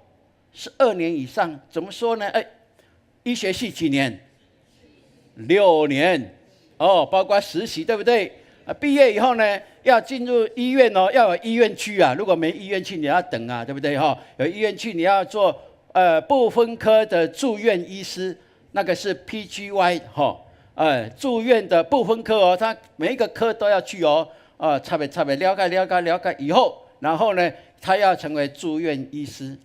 ，12年以上。怎么说呢？医学系几年？6年哦，包括实习，对不对？毕业以后呢，要进入医院哦，要有医院去啊。如果没医院去，你要等啊，对不对？有医院去，你要做不分科的住院医师，那个是 PGY 住院的不分科哦，他每一个科都要去哦。差别了解以后，然后呢，他要成为住院医师，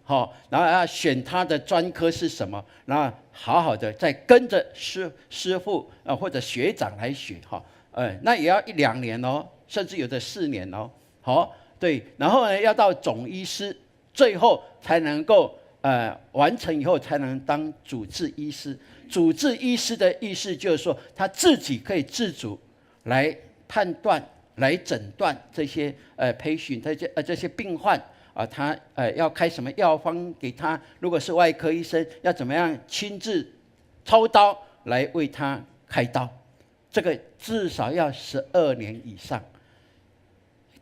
然后要选他的专科是什么，然后好好的再跟着师傅或者学长来学那也要1-2年哦，甚至有的4年哦。对，然后呢，要到总医师，最后才能够完成以后才能当主治医师。主治医师的意思就是说，他自己可以自主来判断、来诊断这些patient这些病患他要开什么药方给他。如果是外科医生，要怎么样亲自操刀来为他开刀。这个至少要12年以上。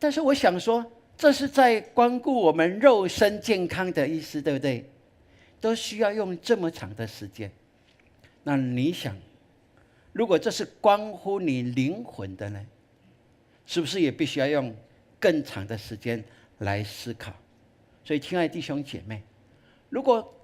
但是我想说，这是在关顾我们肉身健康的意思，对不对？都需要用这么长的时间。那你想，如果这是关乎你灵魂的呢，是不是也必须要用更长的时间来思考？所以，亲爱的弟兄姐妹，如果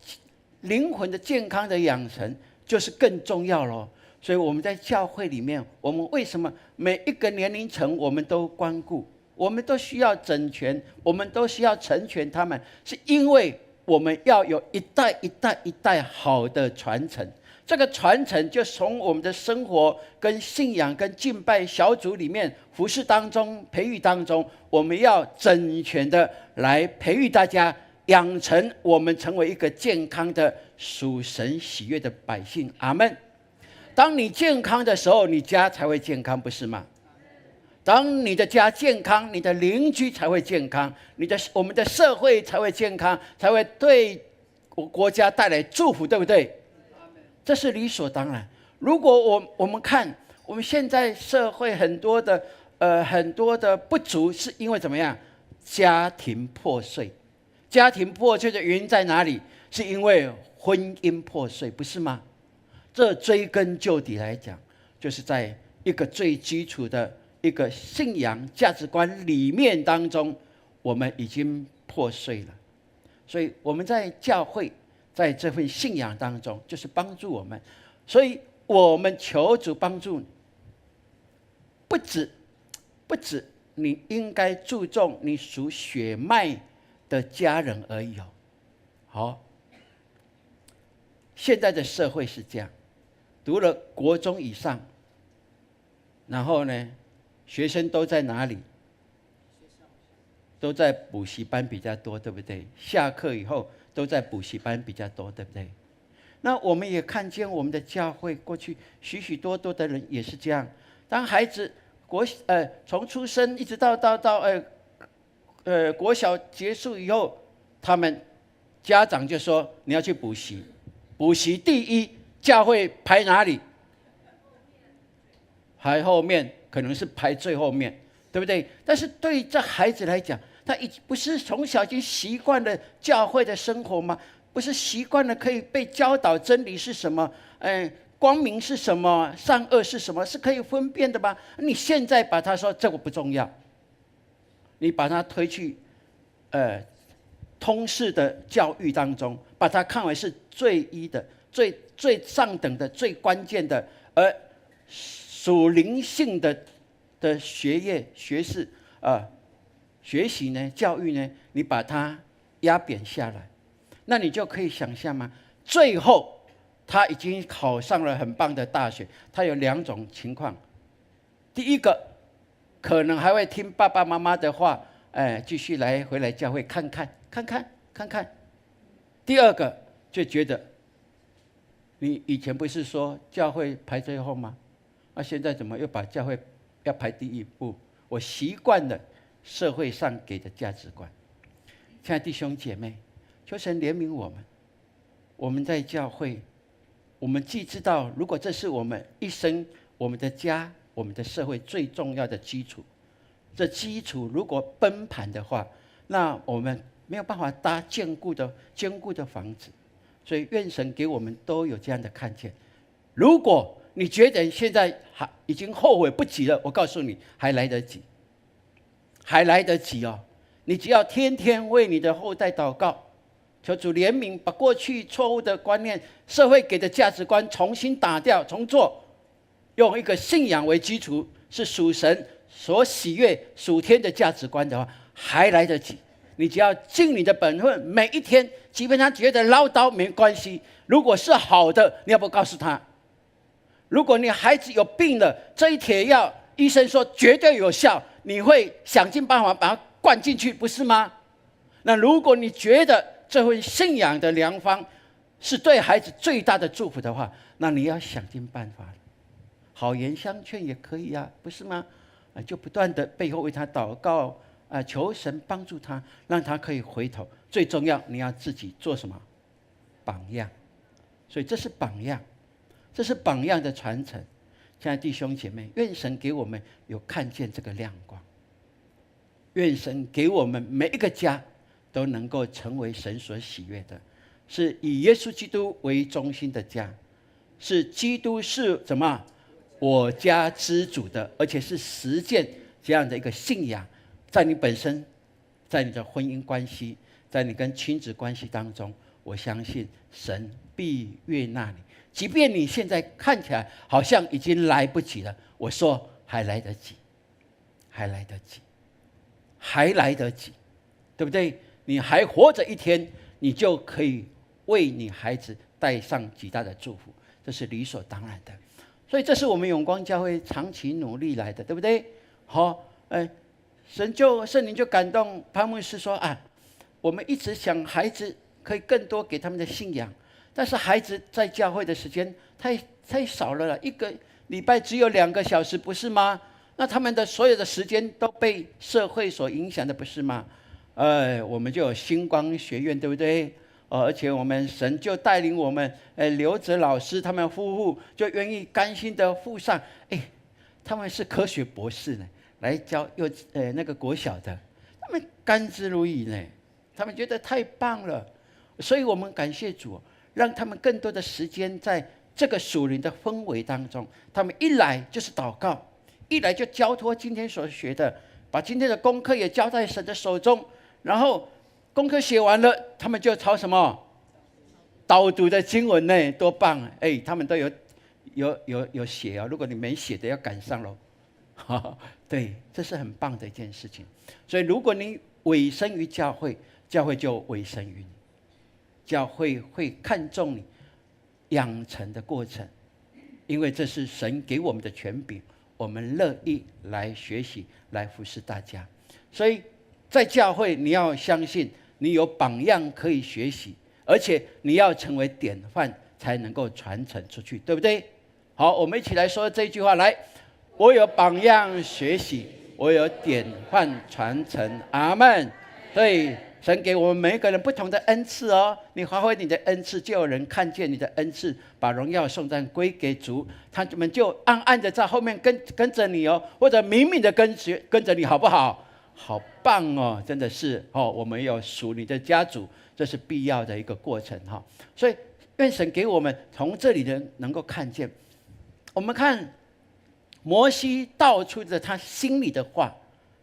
灵魂的健康的养成就是更重要咯。所以我们在教会里面，我们为什么每一个年龄层我们都关顾，我们都需要整全，我们都需要成全他们，是因为我们要有一代好的传承。这个传承就从我们的生活跟信仰跟敬拜小组里面服事当中培育当中，我们要整全的来培育大家，养成我们成为一个健康的属神喜悦的百姓。阿们。当你健康的时候，你家才会健康，不是吗？当你的家健康，你的邻居才会健康，我们的社会才会健康，才会对国家带来祝福，对不对？这是理所当然。如果我们看我们现在社会很多的不足，是因为怎么样？家庭破碎。家庭破碎的原因在哪里？是因为婚姻破碎，不是吗？这追根究底来讲，就是在一个最基础的一个信仰价值观里面当中，我们已经破碎了。所以我们在教会，在这份信仰当中，就是帮助我们。所以我们求主帮助你，不止你应该注重你属血脉的家人而已哦。现在的社会是这样。读了国中以上，然后呢，学生都在哪里？都在补习班比较多，对不对？下课以后都在补习班比较多，对不对？那我们也看见我们的教会过去许许多多的人也是这样，当孩子从出生一直到国小结束以后，他们家长就说你要去补习，补习第一，教会排哪里？排后面，可能是排最后面，对不对？但是对这孩子来讲，他不是从小已经习惯了教会的生活吗？不是习惯了可以被教导真理是什么？光明是什么？善恶是什么？是可以分辨的吗？你现在把他说这个不重要，你把他推去通识的教育当中，把它看为是最一的、最上等的、最关键的，而属灵性的学业、学士学习呢、教育呢，你把它压扁下来，那你就可以想象吗？最后他已经考上了很棒的大学，他有2种情况：第一个，可能还会听爸爸妈妈的话，继续回来教会看看；第二个，就觉得你以前不是说教会排最后吗？现在怎么又把教会要排第一步？我习惯了社会上给的价值观。亲爱的弟兄姐妹，求神怜悯我们。我们在教会，我们既知道，如果这是我们一生、我们的家、我们的社会最重要的基础，这基础如果崩盘的话，那我们没有办法搭坚固的房子。所以愿神给我们都有这样的看见。如果你觉得现在已经后悔不及了，我告诉你，还来得及，还来得及哦！你只要天天为你的后代祷告，求主怜悯，把过去错误的观念、社会给的价值观重新打掉、重做，用一个信仰为基础，是属神所喜悦、属天的价值观的话，还来得及。你只要尽你的本分，每一天，即便他觉得唠叨没关系，如果是好的，你要不告诉他？如果你孩子有病了，这一帖药医生说绝对有效，你会想尽办法把它灌进去，不是吗？那如果你觉得这份信仰的良方是对孩子最大的祝福的话，那你要想尽办法了。好言相劝也可以啊，不是吗？就不断的背后为他祷告，求神帮助他，让他可以回头。最重要，你要自己做什么？榜样。所以这是榜样，这是榜样的传承。亲爱的弟兄姐妹，愿神给我们有看见这个亮光，愿神给我们每一个家都能够成为神所喜悦的，是以耶稣基督为中心的家，是基督是什么？我家之主的，而且是实践这样的一个信仰，在你本身，在你的婚姻关系，在你跟亲子关系当中，我相信神必悦纳你。即便你现在看起来好像已经来不及了，我说还来得及，还来得及，还来得及，对不对？你还活着一天，你就可以为你孩子带上极大的祝福，这是理所当然的。所以这是我们永光教会长期努力来的，对不对？圣灵就感动潘牧师说我们一直想孩子可以更多给他们的信仰，但是孩子在教会的时间太少了，一个礼拜只有2个小时，不是吗？那他们的所有的时间都被社会所影响的，不是吗？我们就有星光学院，对不对？而且我们神就带领我们，刘哲老师他们夫妇就愿意甘心的付上，他们是科学博士呢，来教那个国小的，他们甘之如饴呢，他们觉得太棒了，所以我们感谢主，让他们更多的时间在这个属灵的氛围当中，他们一来就是祷告，一来就交托今天所学的，把今天的功课也交在神的手中，然后功课写完了，他们就抄什么导读的经文呢？多棒啊！他们都有写啊，如果你没写的要赶上咯。对，这是很棒的一件事情。所以如果你委身于教会，教会就委身于你，教会会看重你养成的过程，因为这是神给我们的权柄，我们乐意来学习，来服侍大家。所以在教会你要相信你有榜样可以学习，而且你要成为典范，才能够传承出去，对不对？好，我们一起来说这句话。来，我有榜样学习，我有典范传承。阿们。对，神给我们每一个人不同的恩赐哦，你发挥你的恩赐，就有人看见你的恩赐，把荣耀颂赞归给主，他们就暗暗的在后面跟着你哦，或者明明的跟着你，好不好？好棒哦，真的是哦，我们有属你的家族，这是必要的一个过程哈。所以愿神给我们从这里能够看见，我们看摩西道出的他心里的话，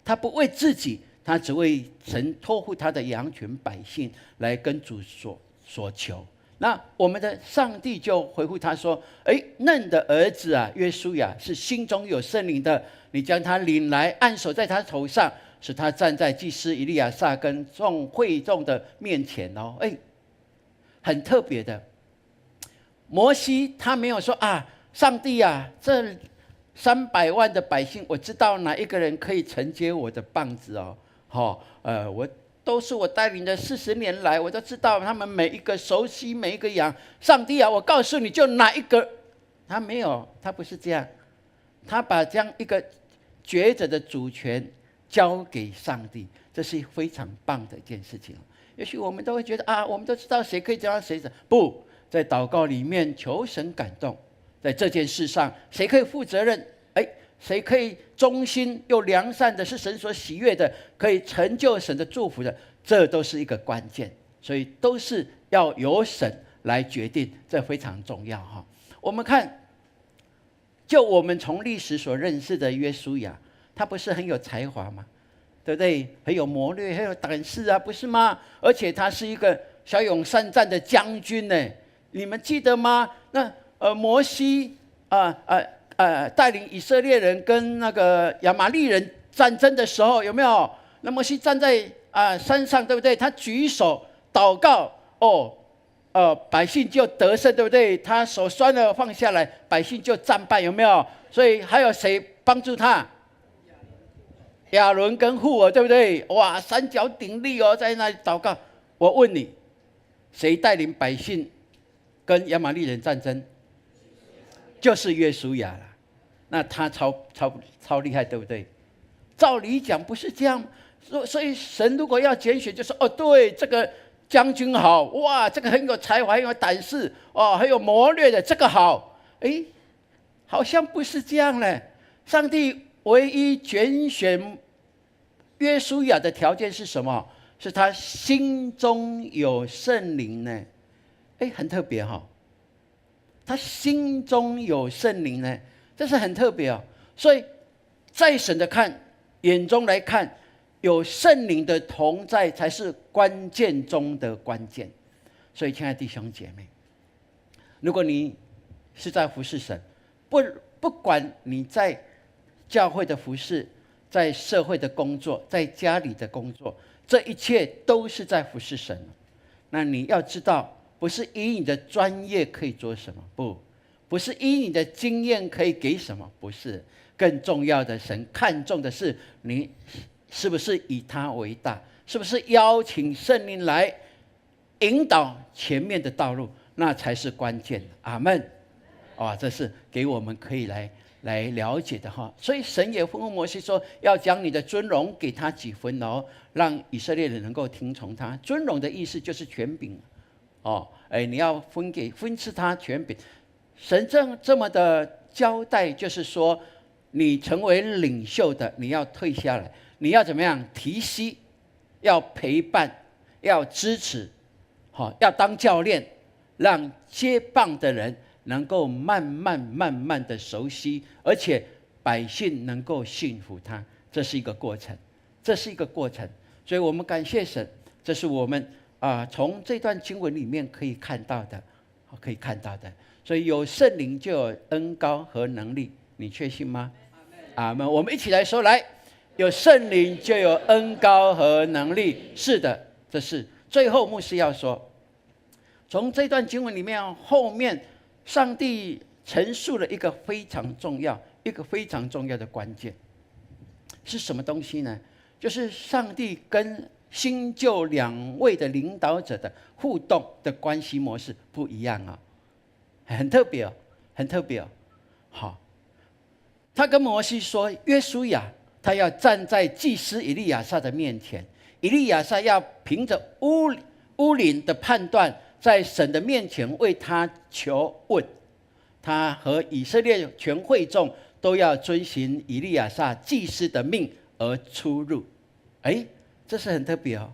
他不为自己，他只为神托付他的羊群百姓来跟主所求。那我们的上帝就回复他说：嫩的儿子啊，约书亚是心中有圣灵的，你将他领来，按手在他头上，使他站在祭司以利亚撒跟会众的面前哦。很特别的，摩西他没有说啊，上帝啊，这300万的百姓，我知道哪一个人可以承接我的棒子哦。我都是我带领的40年来，我都知道他们每一个熟悉每一个羊。上帝啊，我告诉你就哪一个。他没有，他不是这样，他把这样一个抉择的主权交给上帝，这是非常棒的一件事情。也许我们都会觉得啊，我们都知道谁可以这样，谁不在祷告里面求神感动，在这件事上谁可以负责任？谁可以忠心又良善的，是神所喜悦的，可以成就神的祝福的，这都是一个关键。所以都是要由神来决定，这非常重要哈。我们看，就我们从历史所认识的约书亚，他不是很有才华吗？对不对？很有谋略，很有胆识啊，不是吗？而且他是一个骁勇善战的将军呢。你们记得吗？那摩西带领以色列人跟那个亚玛力人战争的时候，有没有？那摩西站在山上，对不对？他举手祷告，百姓就得胜，对不对？他手酸了放下来，百姓就战败，有没有？所以还有谁帮助他？亚伦跟户尔，对不对？哇，三角鼎立哦，在那里祷告。我问你，谁带领百姓跟亚玛力人战争？就是约书亚了。那他超厉害，对不对？照理讲不是这样，所以神如果要拣选，就说对，这个将军好，哇，这个很有才华，很有胆识，很有谋略的，这个好。好像不是这样呢。上帝唯一拣选约书亚的条件是什么？是他心中有圣灵呢。很特别哈。他心中有圣灵呢，这是很特别哦。所以在神的眼中来看，有圣灵的同在才是关键中的关键。所以亲爱的弟兄姐妹，如果你是在服侍神，不管你在教会的服侍，在社会的工作，在家里的工作，这一切都是在服侍神。那你要知道，不是以你的专业可以做什么，不是以你的经验可以给什么，不是。更重要的，神看重的是你是不是以他为大，是不是邀请圣灵来引导前面的道路，那才是关键。阿们。这是给我们可以来了解的哈。所以神也吩咐摩西说，要将你的尊荣给他几分哦，让以色列人能够听从他。尊荣的意思就是权柄你要分赐他权柄。神这么的交代，就是说你成为领袖的，你要退下来，你要怎么样提携，要陪伴，要支持，要当教练，让接棒的人能够慢慢的熟悉，而且百姓能够信服他，这是一个过程，所以我们感谢神，这是我们从这段经文里面可以看到的。所以有圣灵就有恩膏和能力，你确信吗？阿们。我们一起来说，来，有圣灵就有恩膏和能力。是的，这是最后牧师要说，从这段经文里面后面，上帝陈述了一个非常重要的关键，是什么东西呢？就是上帝跟新旧两位的领导者的互动的关系模式不一样啊，很特别哦，很特别哦。好，他跟摩西说，约书亚他要站在祭司以利亚撒的面前，以利亚撒要凭着乌灵的判断，在神的面前为他求问。他和以色列全会众都要遵循以利亚撒祭司的命而出入。哎，这是很特别哦。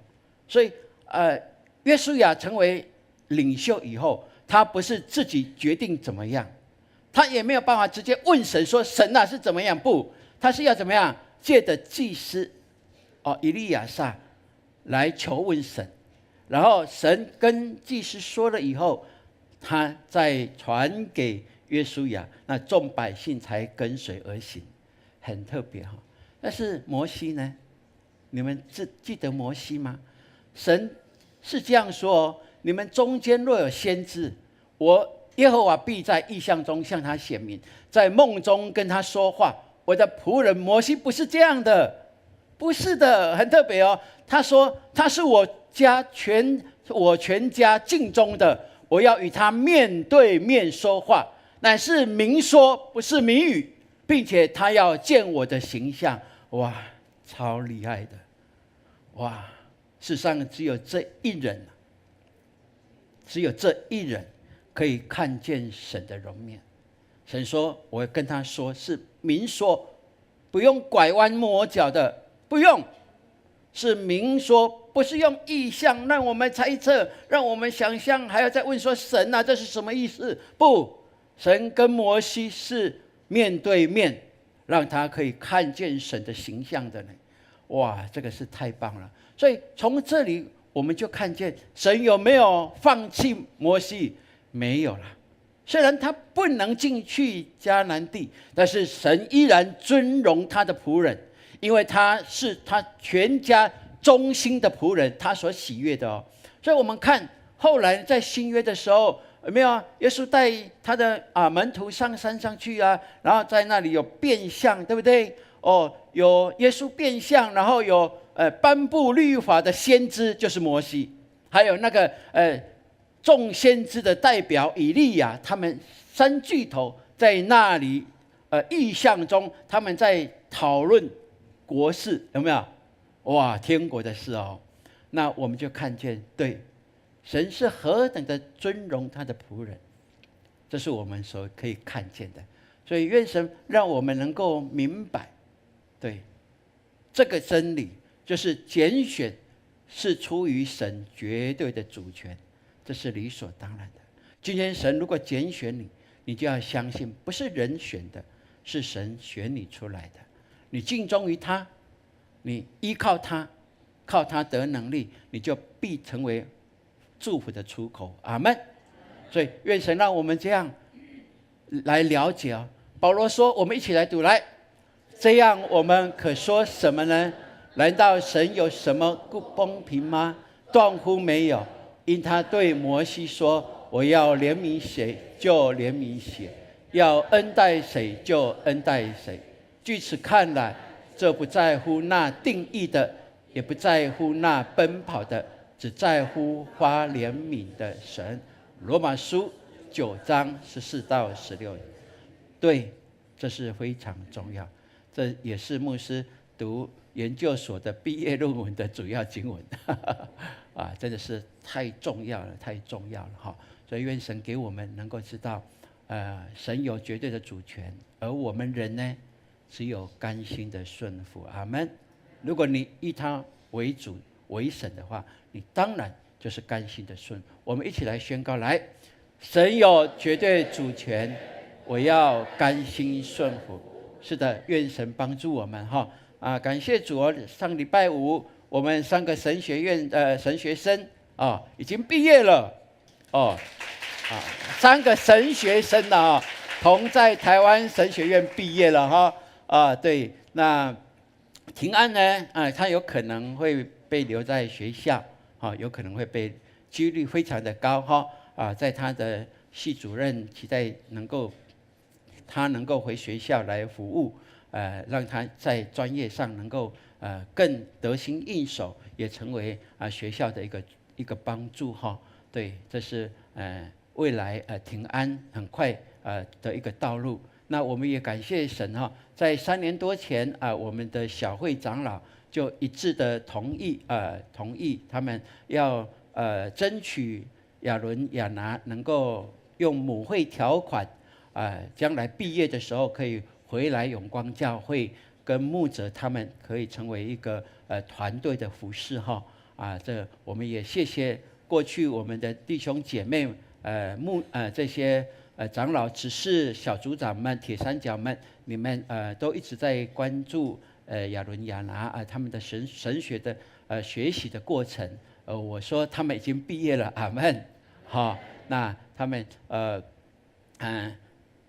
所以约书亚成为领袖以后，他不是自己决定怎么样，他也没有办法直接问神说神啊是怎么样，不，他是要怎么样借着祭司以利亚撒来求问神，然后神跟祭司说了以后，他再传给约书亚，那众百姓才跟随而行，很特别哈。但是摩西呢？你们记得摩西吗？神是这样说哦：你们中间若有先知，我耶和华必在异象中向他显明，在梦中跟他说话。我的仆人摩西不是这样的，不是的，很特别哦。他说他是我全家敬重的，我要与他面对面说话。乃是明说，不是谜语，并且他要见我的形象。哇，超厉害的！哇，世上只有这一人，只有这一人可以看见神的容面。神说：“我跟他说是明说，不用拐弯抹角的，不用，是明说，不是用意象让我们猜测，让我们想象，还要再问说神啊，这是什么意思？不。”神跟摩西是面对面，让他可以看见神的形象的呢。哇，这个是太棒了！所以从这里我们就看见神有没有放弃摩西？没有了。虽然他不能进去迦南地，但是神依然尊荣他的仆人，因为他是他全家忠心的仆人，他所喜悦的哦。所以我们看后来在新约的时候。有没有啊？耶稣带他的门徒上山上去啊，然后在那里有变相，对不对？有耶稣变相，然后有颁布律法的先知就是摩西，还有那个众先知的代表以利亚，他们三巨头在那里异象中，他们在讨论国事，有没有？哇，天国的事哦。那我们就看见，对。神是何等的尊荣他的仆人，这是我们所可以看见的。所以愿神让我们能够明白，对这个真理，就是拣选是出于神绝对的主权，这是理所当然的。今天神如果拣选你，你就要相信，不是人选的，是神选你出来的。你敬重于他，你依靠他，靠他得能力，你就必成为祝福的出口，阿们。所以愿神让我们这样来了解哦。保罗说，我们一起来读来，这样我们可说什么呢？难道神有什么不公平吗？断乎没有。因他对摩西说：“我要怜悯谁就怜悯谁，要恩待谁就恩待谁。”据此看来，这不在乎那定义的，也不在乎那奔跑的，只在乎发怜悯的神。罗马书9章14到16。对，这是非常重要，这也是牧师读研究所的毕业论文的主要经文。真的是太重要了，太重要了哈！所以愿神给我们能够知道，神有绝对的主权，而我们人呢，只有甘心的顺服。阿们。如果你以他为主为神的话，你当然就是甘心的顺。我们一起来宣告：来，神有绝对主权，我要甘心顺服。是的，愿神帮助我们哈！感谢主哦！上礼拜五我们3个神学院的神学生已经毕业了3个神学生了同在台湾神学院毕业了哈对，那庭安呢他有可能会被留在学校有可能会被几率非常的高哈在他的系主任期待他能够回学校来服务让他在专业上能够更得心应手，也成为学校的一个帮助哈。对，这是未来平安很快的一个道路。那我们也感谢神哈，在3年多前我们的小会长老就一致的同意他们要争取亚伦亚拿能够用母会条款将来毕业的时候可以回来永光教会，跟牧者他们可以成为一个团队的服侍哈。这我们也谢谢过去我们的弟兄姐妹这些长老、执事、小组长们、铁三角们，你们都一直在关注亚伦亚拿他们的神学的学习的过程。我说他们已经毕业了，阿们。好，那他们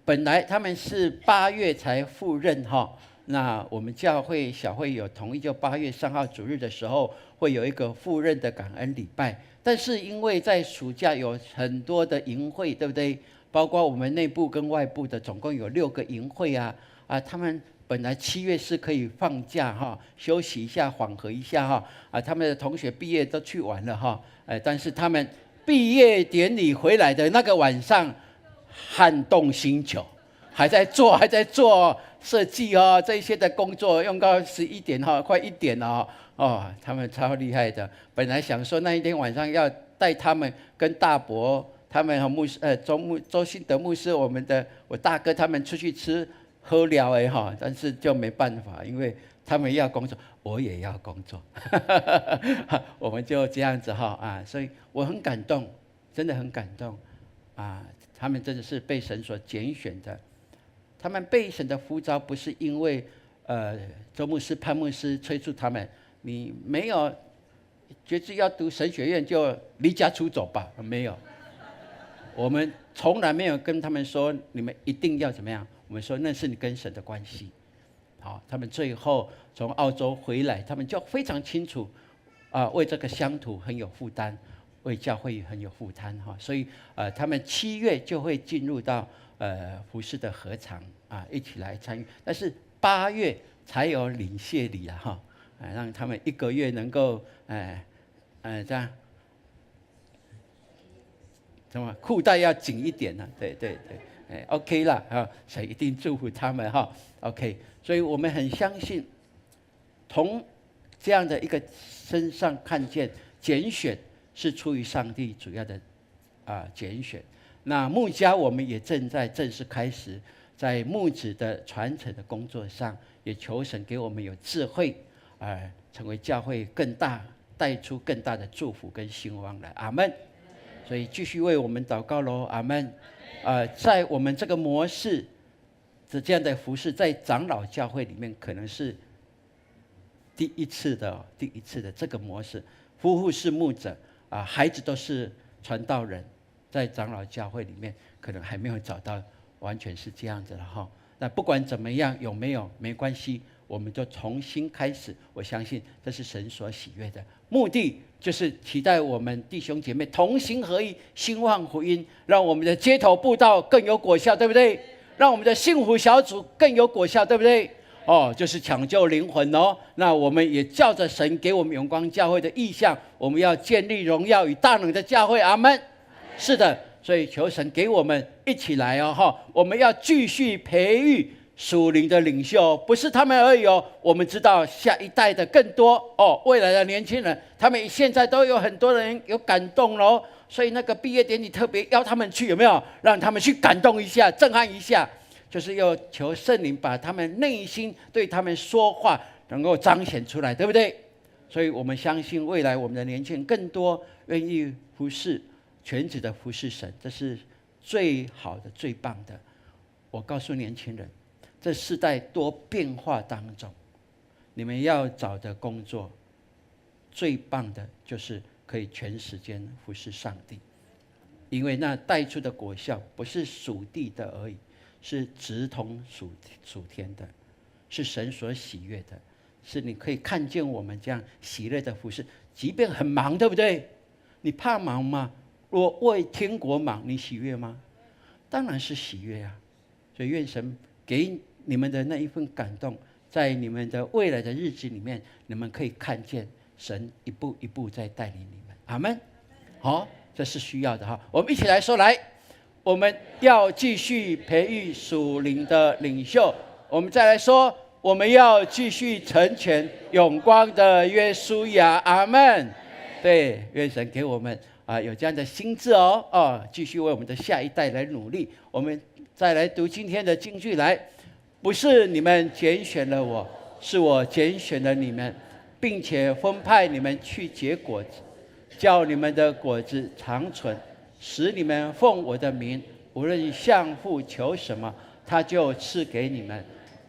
本来他们是8月才赴任哈。那我们教会小会有同意，就8月3号主日的时候会有一个赴任的感恩礼拜。但是因为在暑假有很多的营会，对不对？包括我们内部跟外部的，总共有6个营会他们本来7月是可以放假哈，休息一下，缓和一下哈他们的同学毕业都去玩了哈但是他们毕业典礼回来的那个晚上，撼动星球，还在做设计这些的工作，用到11点快1点了他们超厉害的。本来想说那一天晚上要带他们跟大伯他们和牧师周信德牧师，我大哥他们出去吃喝聊但是就没办法，因为他们要工作，我也要工作我们就这样子所以我很感动，真的很感动他们真的是被神所拣选的。他们被神的呼召不是因为周牧师、潘牧师催促他们，你没有决志要读神学院就离家出走吧，没有。我们从来没有跟他们说你们一定要怎么样，我们说那是你跟神的关系。好，他们最后从澳洲回来，他们就非常清楚为这个乡土很有负担，为教会很有负担所以他们7月就会进入到服事的合场一起来参与，但是8月才有领谢礼让他们1个月能够这样。什么裤带要紧一点对OK 了所以一定祝福他们OK， 所以我们很相信，从这样的一个身上看见拣选是出于上帝主要的拣选。那牧家我们也正式开始在牧子的传承的工作上，也求神给我们有智慧成为教会更大，带出更大的祝福跟兴旺来，阿们。所以继续为我们祷告咯，阿们。在我们这个模式这样的服事，在长老教会里面可能是第一次的这个模式，夫妇是牧者孩子都是传道人，在长老教会里面可能还没有找到完全是这样子了那不管怎么样，有没有没关系，我们就重新开始。我相信这是神所喜悦的，目的就是期待我们弟兄姐妹同心合意，兴旺福音，让我们的街头布道更有果效，对不对？让我们的幸福小组更有果效，对不对？就是抢救灵魂那我们也照着神给我们永光教会的意向，我们要建立荣耀与大能的教会，阿们。是的，所以求神给我们一起来我们要继续培育属灵的领袖，不是他们而已我们知道下一代的更多未来的年轻人，他们现在都有很多人有感动所以那个毕业典礼特别邀他们去，有没有？让他们去感动一下，震撼一下，就是要求圣灵把他们内心对他们说话能够彰显出来，对不对？所以我们相信未来我们的年轻人更多愿意服侍，全职的服侍神，这是最好的最棒的。我告诉年轻人，这世代多变化当中，你们要找的工作最棒的就是可以全时间服侍上帝，因为那带出的果效不是属地的而已，是直通属天的，是神所喜悦的，是你可以看见我们这样喜乐的服侍，即便很忙，对不对？你怕忙吗？若为天国忙，你喜悦吗？当然是喜悦所以愿神给你们的那一份感动，在你们的未来的日子里面，你们可以看见神一步一步在带领你们。阿们。好，这是需要的哈。我们一起来说，来，我们要继续培育属灵的领袖。我们再来说，我们要继续成全永光的约书亚。阿们。对，愿神给我们有这样的心智哦，继续为我们的下一代来努力。我们再来读今天的金句，来，不是你们拣选了我，是我拣选了你们，并且分派你们去结果子，叫你们的果子长存，使你们奉我的名，无论向父求什么，他就赐给你们。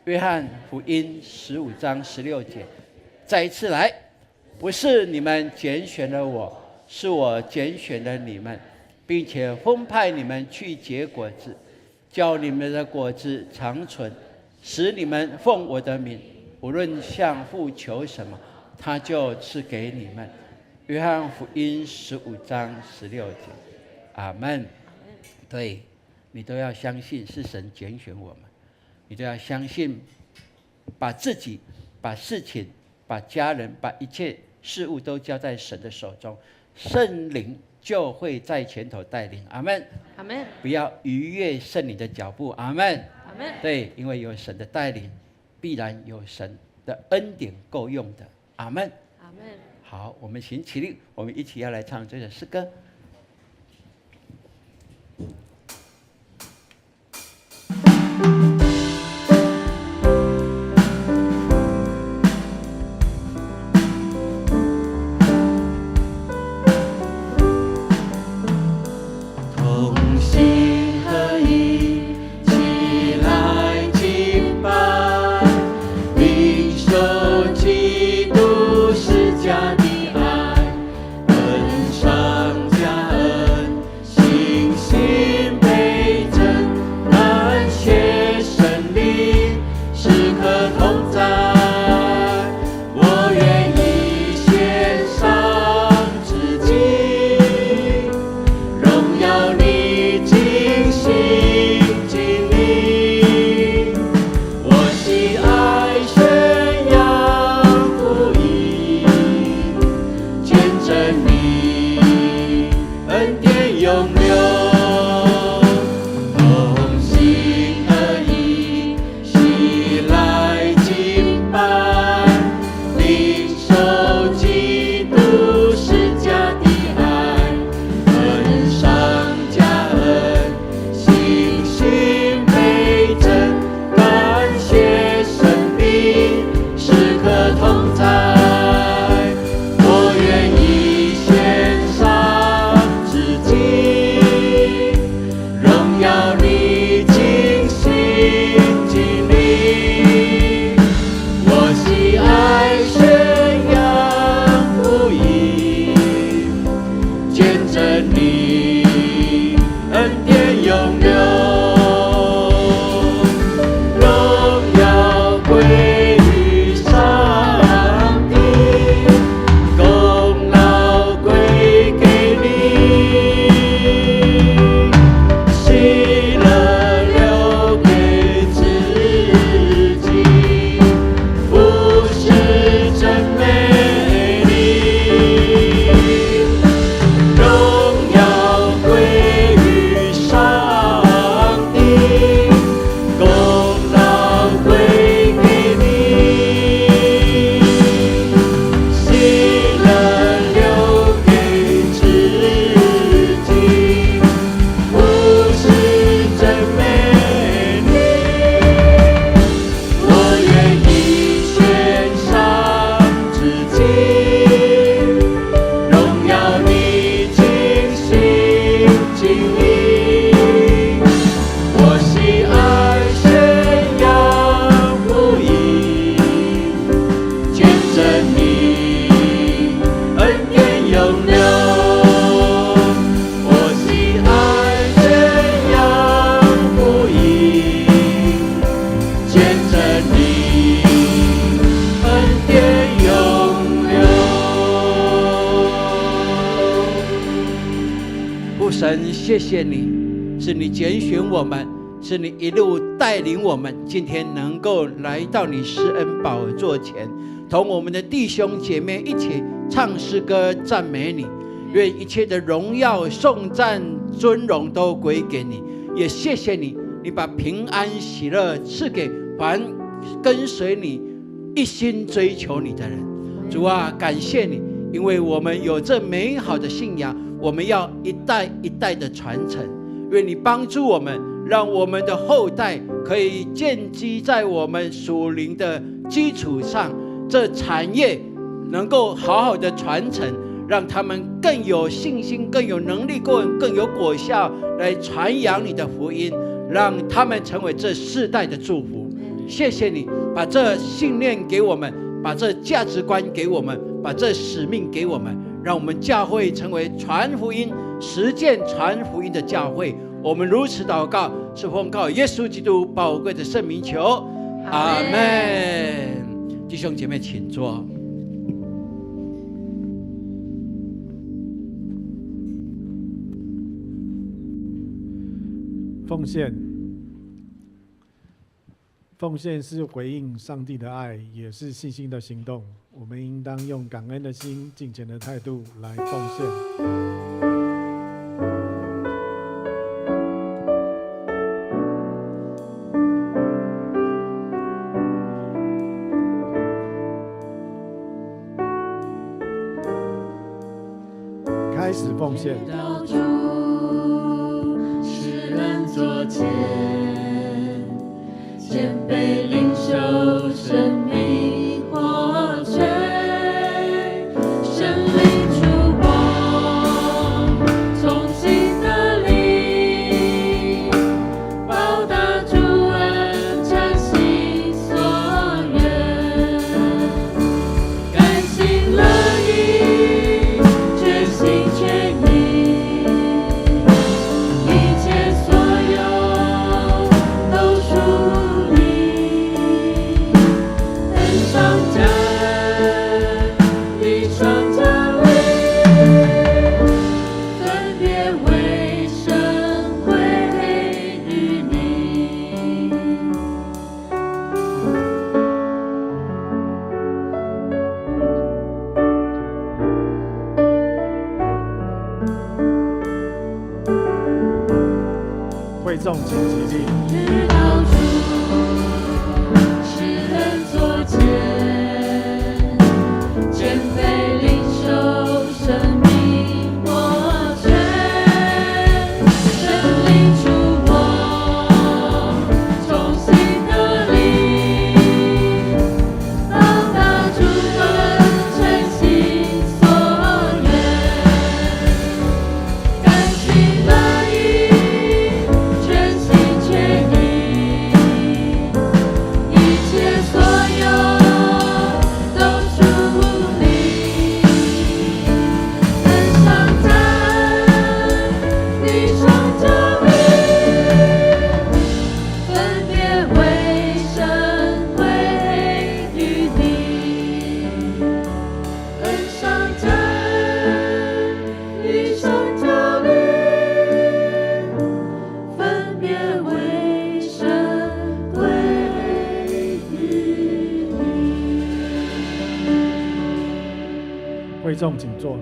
约翰福音15章16节。再一次来，不是你们拣选了我，是我拣选了你们，并且分派你们去结果子，叫你们的果子长存，使你们奉我的名，无论向父求什么，他就赐给你们。约翰福音15章16节。阿们。对，你都要相信是神拣选我们，你都要相信，把自己、把事情、把家人、把一切事物都交在神的手中，圣灵就会在前头带领。阿们。阿们。不要逾越圣灵的脚步。阿们。阿们。对，因为有神的带领，必然有神的恩典够用的。阿们。阿们。好，我们请起立，我们一起要来唱这首诗歌。神，谢谢你，是你拣选我们，是你一路带领我们，今天能够来到你施恩宝座前，同我们的弟兄姐妹一起唱诗歌赞美你。愿一切的荣耀、颂赞、尊荣都归给你。也谢谢你，你把平安喜乐赐给凡跟随你、一心追求你的人。主啊，感谢你，因为我们有这美好的信仰，我们要一代一代的传承。愿你帮助我们，让我们的后代可以建基在我们属灵的基础上，这产业能够好好的传承，让他们更有信心、更有能力、更有果效来传扬你的福音，让他们成为这世代的祝福。谢谢你把这信念给我们，把这价值观给我们，把这使命给我们，让我们教会成为传福音、实践传福音的教会。我们如此祷告，是奉靠耶稣基督宝贵的圣名求，阿们。弟兄姐妹，请坐。奉献是回应上帝的爱，也是信心的行动。我们应当用感恩的心、敬虔的态度来奉献。开始奉献。到主施恩座前，谦卑领受生命活泉，神灵烛光，重新的力，报答主恩，诚心所愿，甘心乐意，全心全意，一切所有都属你，恩上加恩，力创造力，分别为圣归于你。会众请起立。直到主施恩座前，谦卑领受生命活泉，神灵烛光，重新的力，报答主恩，诚心所愿，甘心乐意，全心全意，一切所有都属你，恩上加恩，力创造力，分别为圣归于你，恩上加恩，力创造力，分别为圣归于你。会众请坐。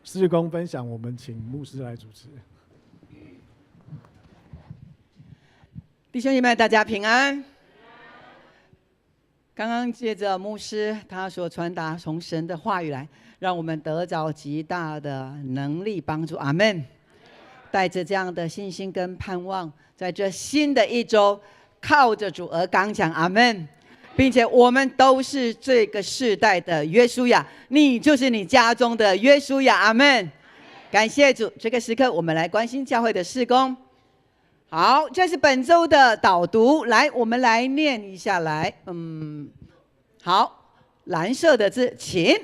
事工分享，我们请牧师来主持。弟兄姐妹，大家平安。刚刚借着牧师他所传达从神的话语来，让我们得着极大的能力帮助。阿们。带着这样的信心跟盼望，在这新的一周，靠着主而刚强。阿们。并且我们都是这个世代的约书亚，你就是你家中的约书亚。阿们。感谢主，这个时刻我们来关心教会的事工。好，这是本周的导读，来，我们来念一下来。好，蓝色的字，请。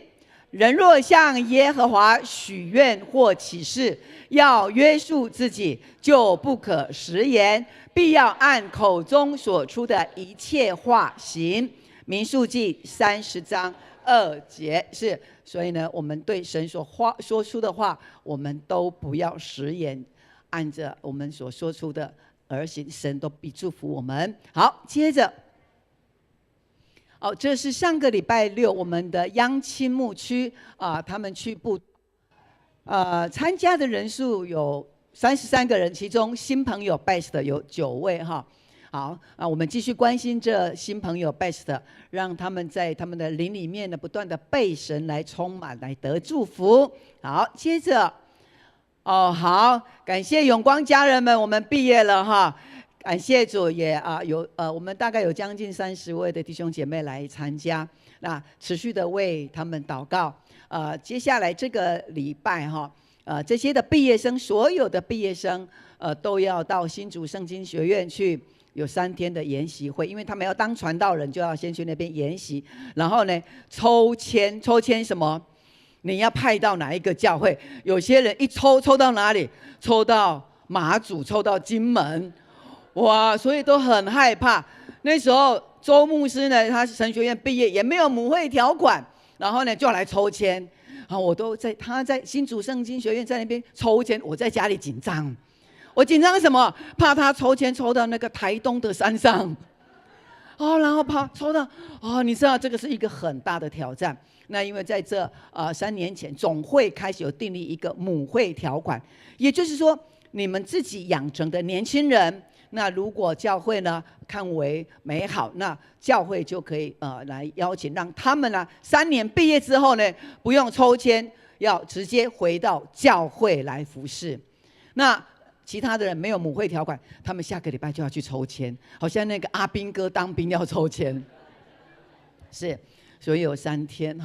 人若向耶和华许愿或起誓，要约束自己，就不可食言，必要按口中所出的一切话行。民数记30章2节是，所以呢，我们对神所说出的话，我们都不要食言。按着我们所说出的而行，神都必祝福我们。好，接着，这是上个礼拜六我们的央青牧区他们去布参加的人数有33个人，其中新朋友 best 有9位哈。好我们继续关心这新朋友 best， 让他们在他们的灵里面呢，不断的被神来充满，来得祝福。好，接着好，感谢永光家人们，我们毕业了哈。感谢主也我们大概有将近30位的弟兄姐妹来参加，那持续的为他们祷告。接下来这个礼拜这些的毕业生，所有的毕业生都要到新竹圣经学院去，有3天的研习会，因为他们要当传道人，就要先去那边研习，然后呢抽签什么？你要派到哪一个教会？有些人一抽到哪里？抽到马祖，抽到金门。哇，所以都很害怕。那时候周牧师呢，他神学院毕业，也没有母会条款，然后呢就来抽签。他在新竹圣经学院在那边抽签，我在家里紧张。我紧张什么？怕他抽签抽到那个台东的山上，然后怕抽到你知道这个是一个很大的挑战。那因为在这3年前，总会开始有订立一个母会条款，也就是说，你们自己养成的年轻人。那如果教会呢看为美好，那教会就可以来邀请，让他们呢3年毕业之后呢，不用抽签，要直接回到教会来服侍。那其他的人没有母会条款，他们下个礼拜就要去抽签，好像那个阿兵哥当兵要抽签，是，所以有3天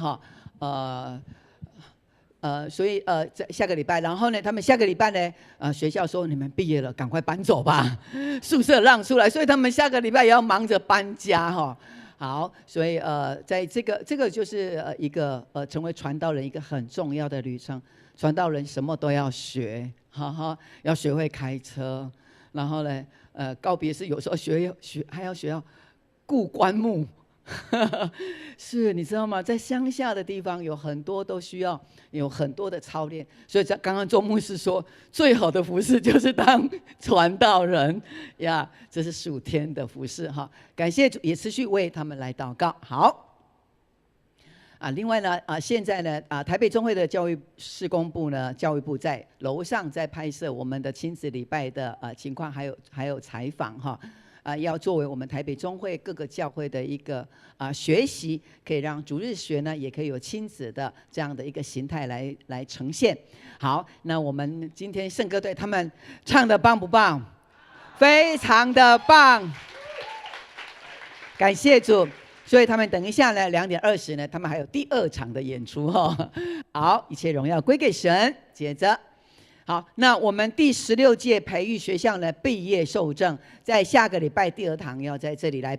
所以在下个礼拜，然后呢，他们下个礼拜呢，学校说你们毕业了，赶快搬走吧，宿舍让出来，所以他们下个礼拜也要忙着搬家好，所以在这个就是一个成为传道人一个很重要的旅程。传道人什么都要学，要学会开车，然后呢，告别式有时候还要学要顾棺木。是，你知道吗？在乡下的地方有很多都需要有很多的操练，所以刚刚周牧师说，最好的服事就是当传道人呀，这是5天的服事感谢主，也持续为他们来祷告。好，另外呢现在呢台北中会的教育事工部呢，教育部在楼上在拍摄我们的亲子礼拜的情况，还有采访要作为我们台北中会各个教会的一个学习，可以让主日学呢也可以有亲子的这样的一个形态来呈现。好，那我们今天圣歌队他们唱的棒不棒？非常的棒，感谢主。所以他们等一下呢2点20呢，他们还有第2场的演出好，一切荣耀归给神。接着。好，那我们第16届培育学校呢毕业受证，在下个礼拜第2堂要在这里来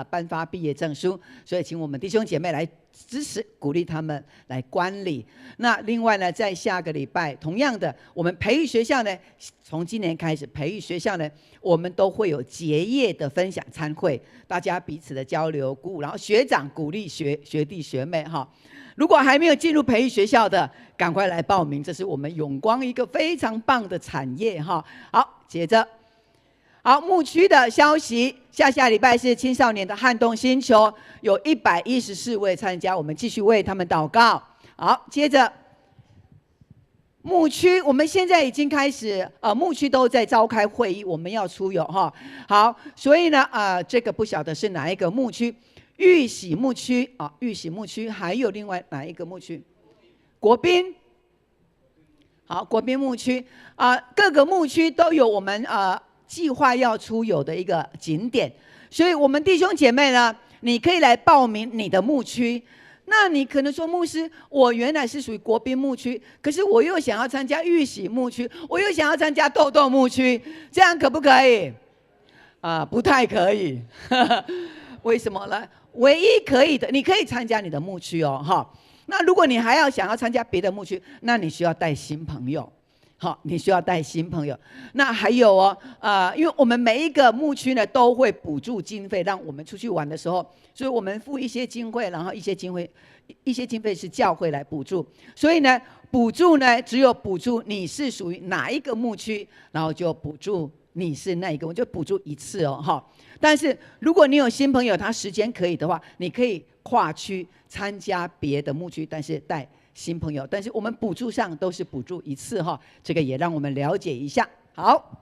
颁发毕业证书，所以请我们弟兄姐妹来支持鼓励他们来观礼。那另外呢，在下个礼拜同样的，我们培育学校呢，从今年开始，培育学校呢，我们都会有结业的分享餐会，大家彼此的交流鼓舞，然后学长鼓励学弟学妹如果还没有进入培育学校的，赶快来报名，这是我们永光一个非常棒的产业好，接着，好，牧区的消息，下礼拜是青少年的撼动星球，有114位参加，我们继续为他们祷告。好，接着，牧区我们现在已经开始，牧区都在召开会议，我们要出游好，所以呢，这个不晓得是哪一个牧区。玉喜牧区玉喜牧区还有另外哪一个牧区？国宾。好，国宾牧区各个牧区都有我们计划要出游的一个景点，所以我们弟兄姐妹呢，你可以来报名你的牧区。那你可能说，牧师，我原来是属于国宾牧区，可是我又想要参加玉喜牧区，我又想要参加豆豆牧区，这样可不可以？不太可以。为什么呢？唯一可以的，你可以参加你的牧区那如果你还想要参加别的牧区，那你需要带新朋友。你需要带新朋友。那还有因为我们每一个牧区呢都会补助经费，让我们出去玩的时候，所以我们付一些经费，然后一些经费是教会来补助。所以呢，补助呢，只有补助你是属于哪一个牧区，然后就补助你是那一个，我就补助一次哦，哈。但是如果你有新朋友，他时间可以的话，你可以跨区参加别的牧区，但是带新朋友。但是我们补助上都是补助一次哈，这个也让我们了解一下。好。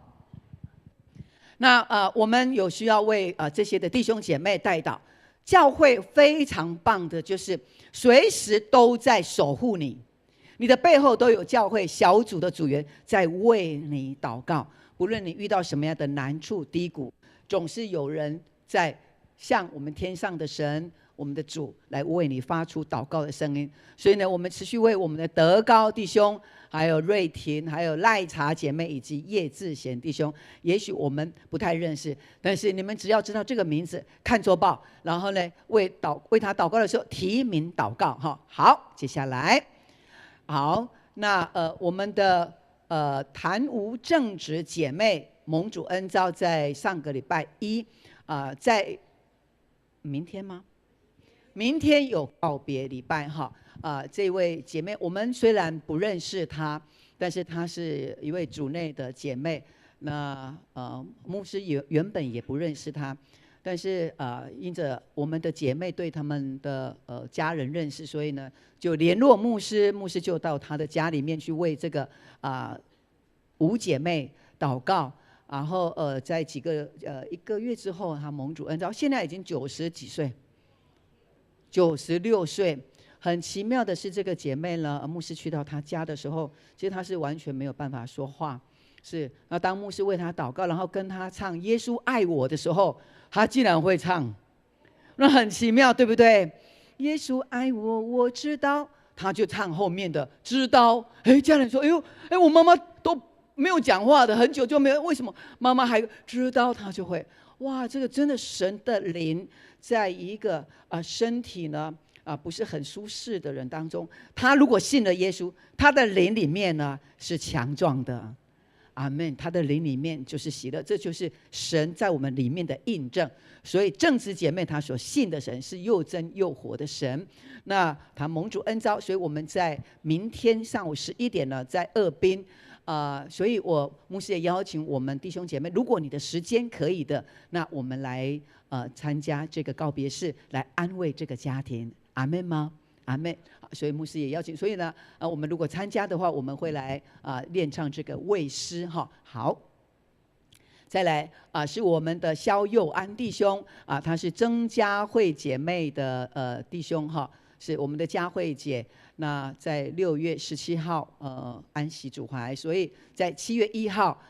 那我们有需要为这些的弟兄姐妹代祷。教会非常棒的，就是随时都在守护你，你的背后都有教会小组的组员在为你祷告。不论你遇到什么样的难处低谷，总是有人在向我们天上的神，我们的主来为你发出祷告的声音。所以呢，我们持续为我们的德高弟兄，还有瑞婷，还有赖茶姐妹，以及叶志贤弟兄，也许我们不太认识，但是你们只要知道这个名字，看周报，然后呢为他祷告的时候提名祷告哈。好，接下来，好，那我们的谭吴正直姐妹蒙主恩召在上个礼拜一在明天吗？明天有告别礼拜哈。这位姐妹，我们虽然不认识她，但是她是一位主内的姐妹。那牧师原本也不认识她，但是因着我们的姐妹对他们的家人认识，所以呢就联络牧师，牧师就到她的家里面去为这个吴姐妹祷告。然后在一个月之后，她蒙主恩召，现在已经90几岁，96岁。很奇妙的是，这个姐妹呢，牧师去到她家的时候，其实她是完全没有办法说话。是，那当牧师为她祷告，然后跟她唱《耶稣爱我》的时候，她竟然会唱，那很奇妙，对不对？耶稣爱我，我知道，她就唱后面的知道。家人说：“哎呦，我妈妈都没有讲话的，很久就没有，为什么妈妈还知道？”她就会，哇，这个真的神的灵，在一个身体呢。不是很舒适的人当中，他如果信了耶稣，他的灵里面呢是强壮的，阿们。他的灵里面就是喜乐，这就是神在我们里面的印证。所以正直姐妹她所信的神是又真又活的神。那她蒙主恩召，所以我们在明天上午11点呢，在二滨。所以我牧师也邀请我们弟兄姐妹，如果你的时间可以的，那我们来参加这个告别式，来安慰这个家庭。阿们吗？阿们。所以牧师也邀请，所以呢，我们如果参加的话，我们会来练唱这个卫诗哈。好，再来是我们的萧佑安弟兄他是曾佳慧姐妹的弟兄哈，是我们的佳慧姐。那在6月17号安息主怀，所以在7月1号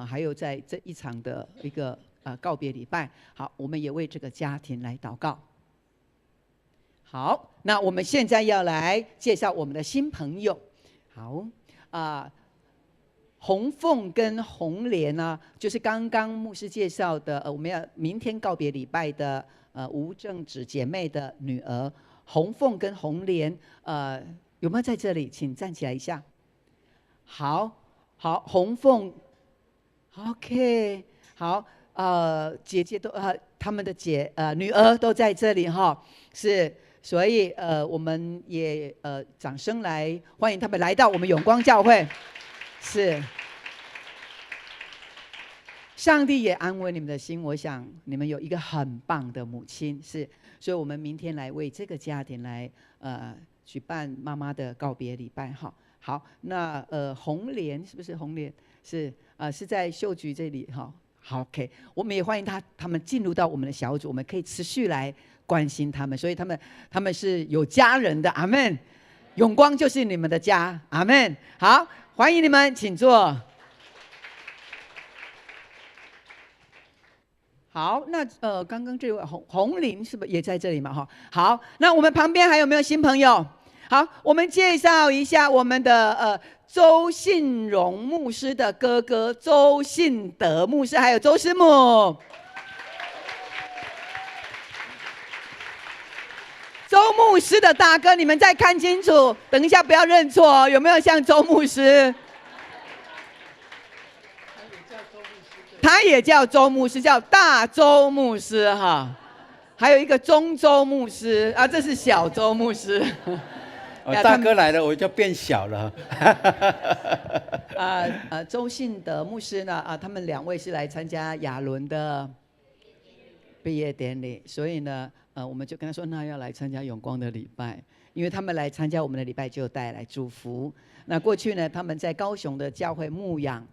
还有在这一场的一个告别礼拜。好，我们也为这个家庭来祷告。好，那我们现在要来介绍我们的新朋友。好红凤跟红莲呢，就是刚刚牧师介绍的我们要明天告别礼拜的吴正直姐妹的女儿红凤跟红莲。有没有在这里？请站起来一下。好，红凤 ，OK， 好，姐姐都他们的女儿都在这里哈，是。所以我们也掌声来欢迎他们来到我们永光教会。是，上帝也安慰你们的心，我想你们有一个很棒的母亲。是，所以我们明天来为这个家庭来举办妈妈的告别礼拜哈。好，那红莲是不是红莲？是是在秀菊这里哈。好 ，OK， 我们也欢迎他们进入到我们的小组，我们可以持续来关心他们，所以他们是有家人的，阿们。永光就是你们的家，阿们。好，欢迎你们，请坐。好，那刚刚这位红玲是不是也在这里嘛？哈，好，那我们旁边还有没有新朋友？好，我们介绍一下我们的周信荣牧师的哥哥周信德牧师，还有周师母。周牧师的大哥，你们再看清楚，等一下不要认错哦，有没有像周牧师？他也叫周牧师，叫大周牧师哈。还有一个中周牧师这是小周牧师。大哥来了我就变小了。周信德牧师呢，他们2位是来参加亚伦的毕业典礼，所以呢，我们就跟他说，那要来参加永光的礼拜，因为他们来参加我们的礼拜，就带来祝福。那过去呢，他们在高雄的教会牧养。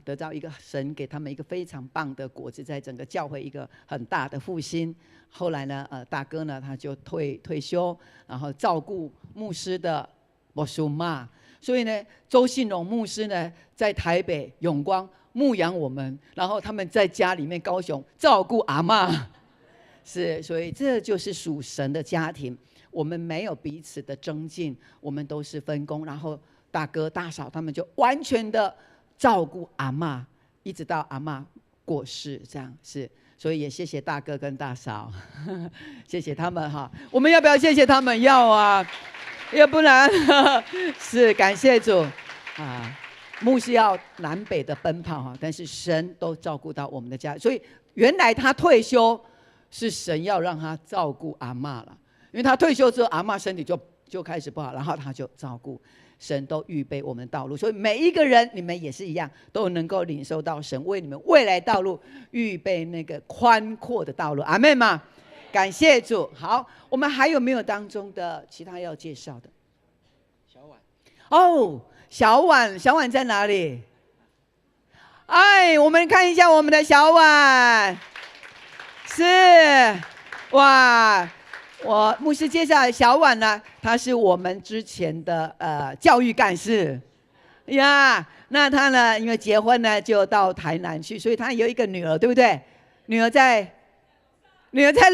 得到一个神给他们一个非常棒的果子，在整个教会一个很大的复兴。后来呢，大哥呢他就退休，然后照顾牧师的我叔妈，所以呢，周信荣牧师呢在台北永光牧养我们，然后他们在家里面高雄照顾阿嬷，是，所以这就是属神的家庭。我们没有彼此的争竞，我们都是分工，然后大哥大嫂他们就完全的。照顾阿嬷，一直到阿嬷过世，这样是，所以也谢谢大哥跟大嫂，谢谢他们哈。我们要不要谢谢他们？要啊，要不然是感谢主啊。牧师要南北的奔跑哈，但是神都照顾到我们的家，所以原来他退休是神要让他照顾阿嬷了，因为他退休之后，阿嬷身体就开始不好，然后他就照顾。神都预备我们的道路，所以每一个人，你们也是一样，都能够领受到神为你们未来道路预备那个宽阔的道路。阿们吗？感谢主。好，我们还有没有当中的其他要介绍的？小婉。哦，小婉在哪里？哎，我们看一下我们的小婉，是，哇。我牧师介绍小婉呢，她是我们之前的教育干事呀。那她呢，因为结婚呢，就到台南去，所以她有一个女儿，对不对？女儿在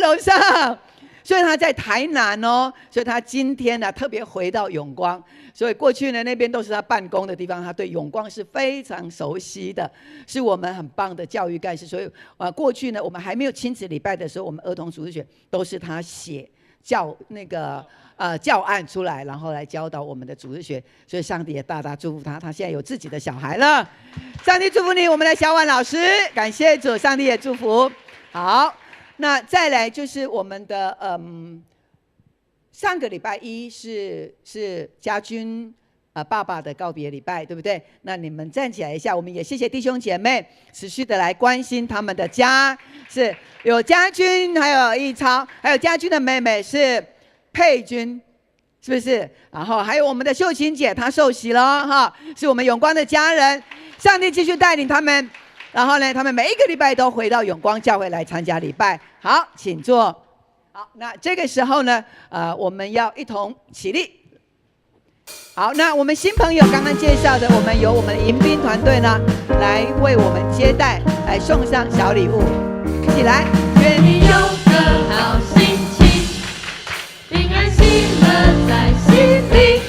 楼上，所以她在台南哦。所以她今天呢，特别回到永光，所以过去呢那边都是她办公的地方，她对永光是非常熟悉的，是我们很棒的教育干事。所以过去呢，我们还没有亲子礼拜的时候，我们儿童组织学都是她写。教案出来，然后来教导我们的组织学，所以上帝也大大祝福他，他现在有自己的小孩了。上帝祝福你，我们的小婉老师，感谢主，上帝也祝福。好，那再来就是我们的上个礼拜一是家军爸爸的告别礼拜，对不对？那你们站起来一下，我们也谢谢弟兄姐妹持续的来关心他们的家，是有家军，还有义超，还有家军的妹妹是佩君，是不是？然后还有我们的秀琴姐，她受洗了哈，是我们永光的家人。上帝继续带领他们，然后呢，他们每一个礼拜都回到永光教会来参加礼拜。好，请坐。好，那这个时候呢，我们要一同起立。好，那我们新朋友刚刚介绍的，我们由我们的迎宾团队呢，来为我们接待，来送上小礼物，一起来。愿你有个好心情，平安喜乐在心里，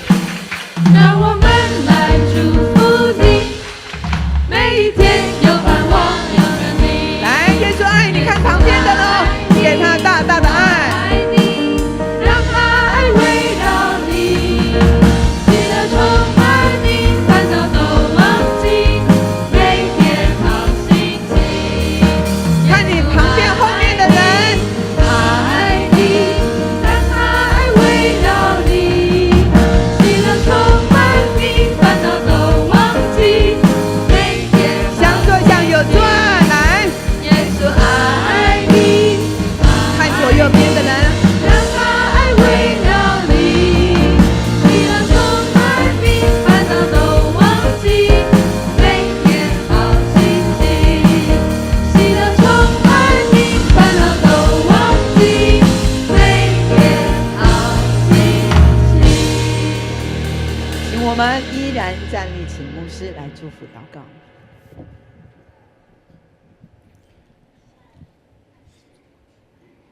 让我们来祝福你，每一天有盼望有能力。来，耶稣爱你，看旁边的喽，给他大大的爱。我们依然站立，请牧师来祝福祷告。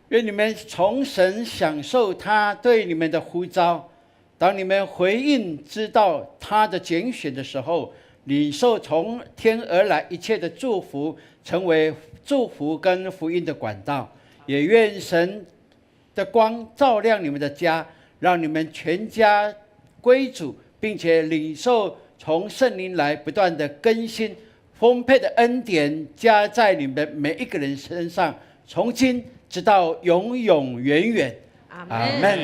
愿你们从神享受他对你们的呼召，当你们回应知道他的拣选的时候，领受从天而来一切的祝福，成为祝福跟福音的管道。也愿神的光照亮你们的家，让你们全家归主，并且领受从圣灵来不断的更新，丰沛的恩典加在你们每一个人身上，从今直到永永远远。阿们。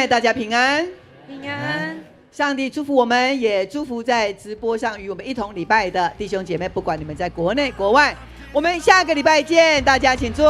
妹大家平安。平安。上帝祝福我们，也祝福在直播上与我们一同礼拜的弟兄姐妹，不管你们在国内国外，我们下个礼拜见，大家请坐。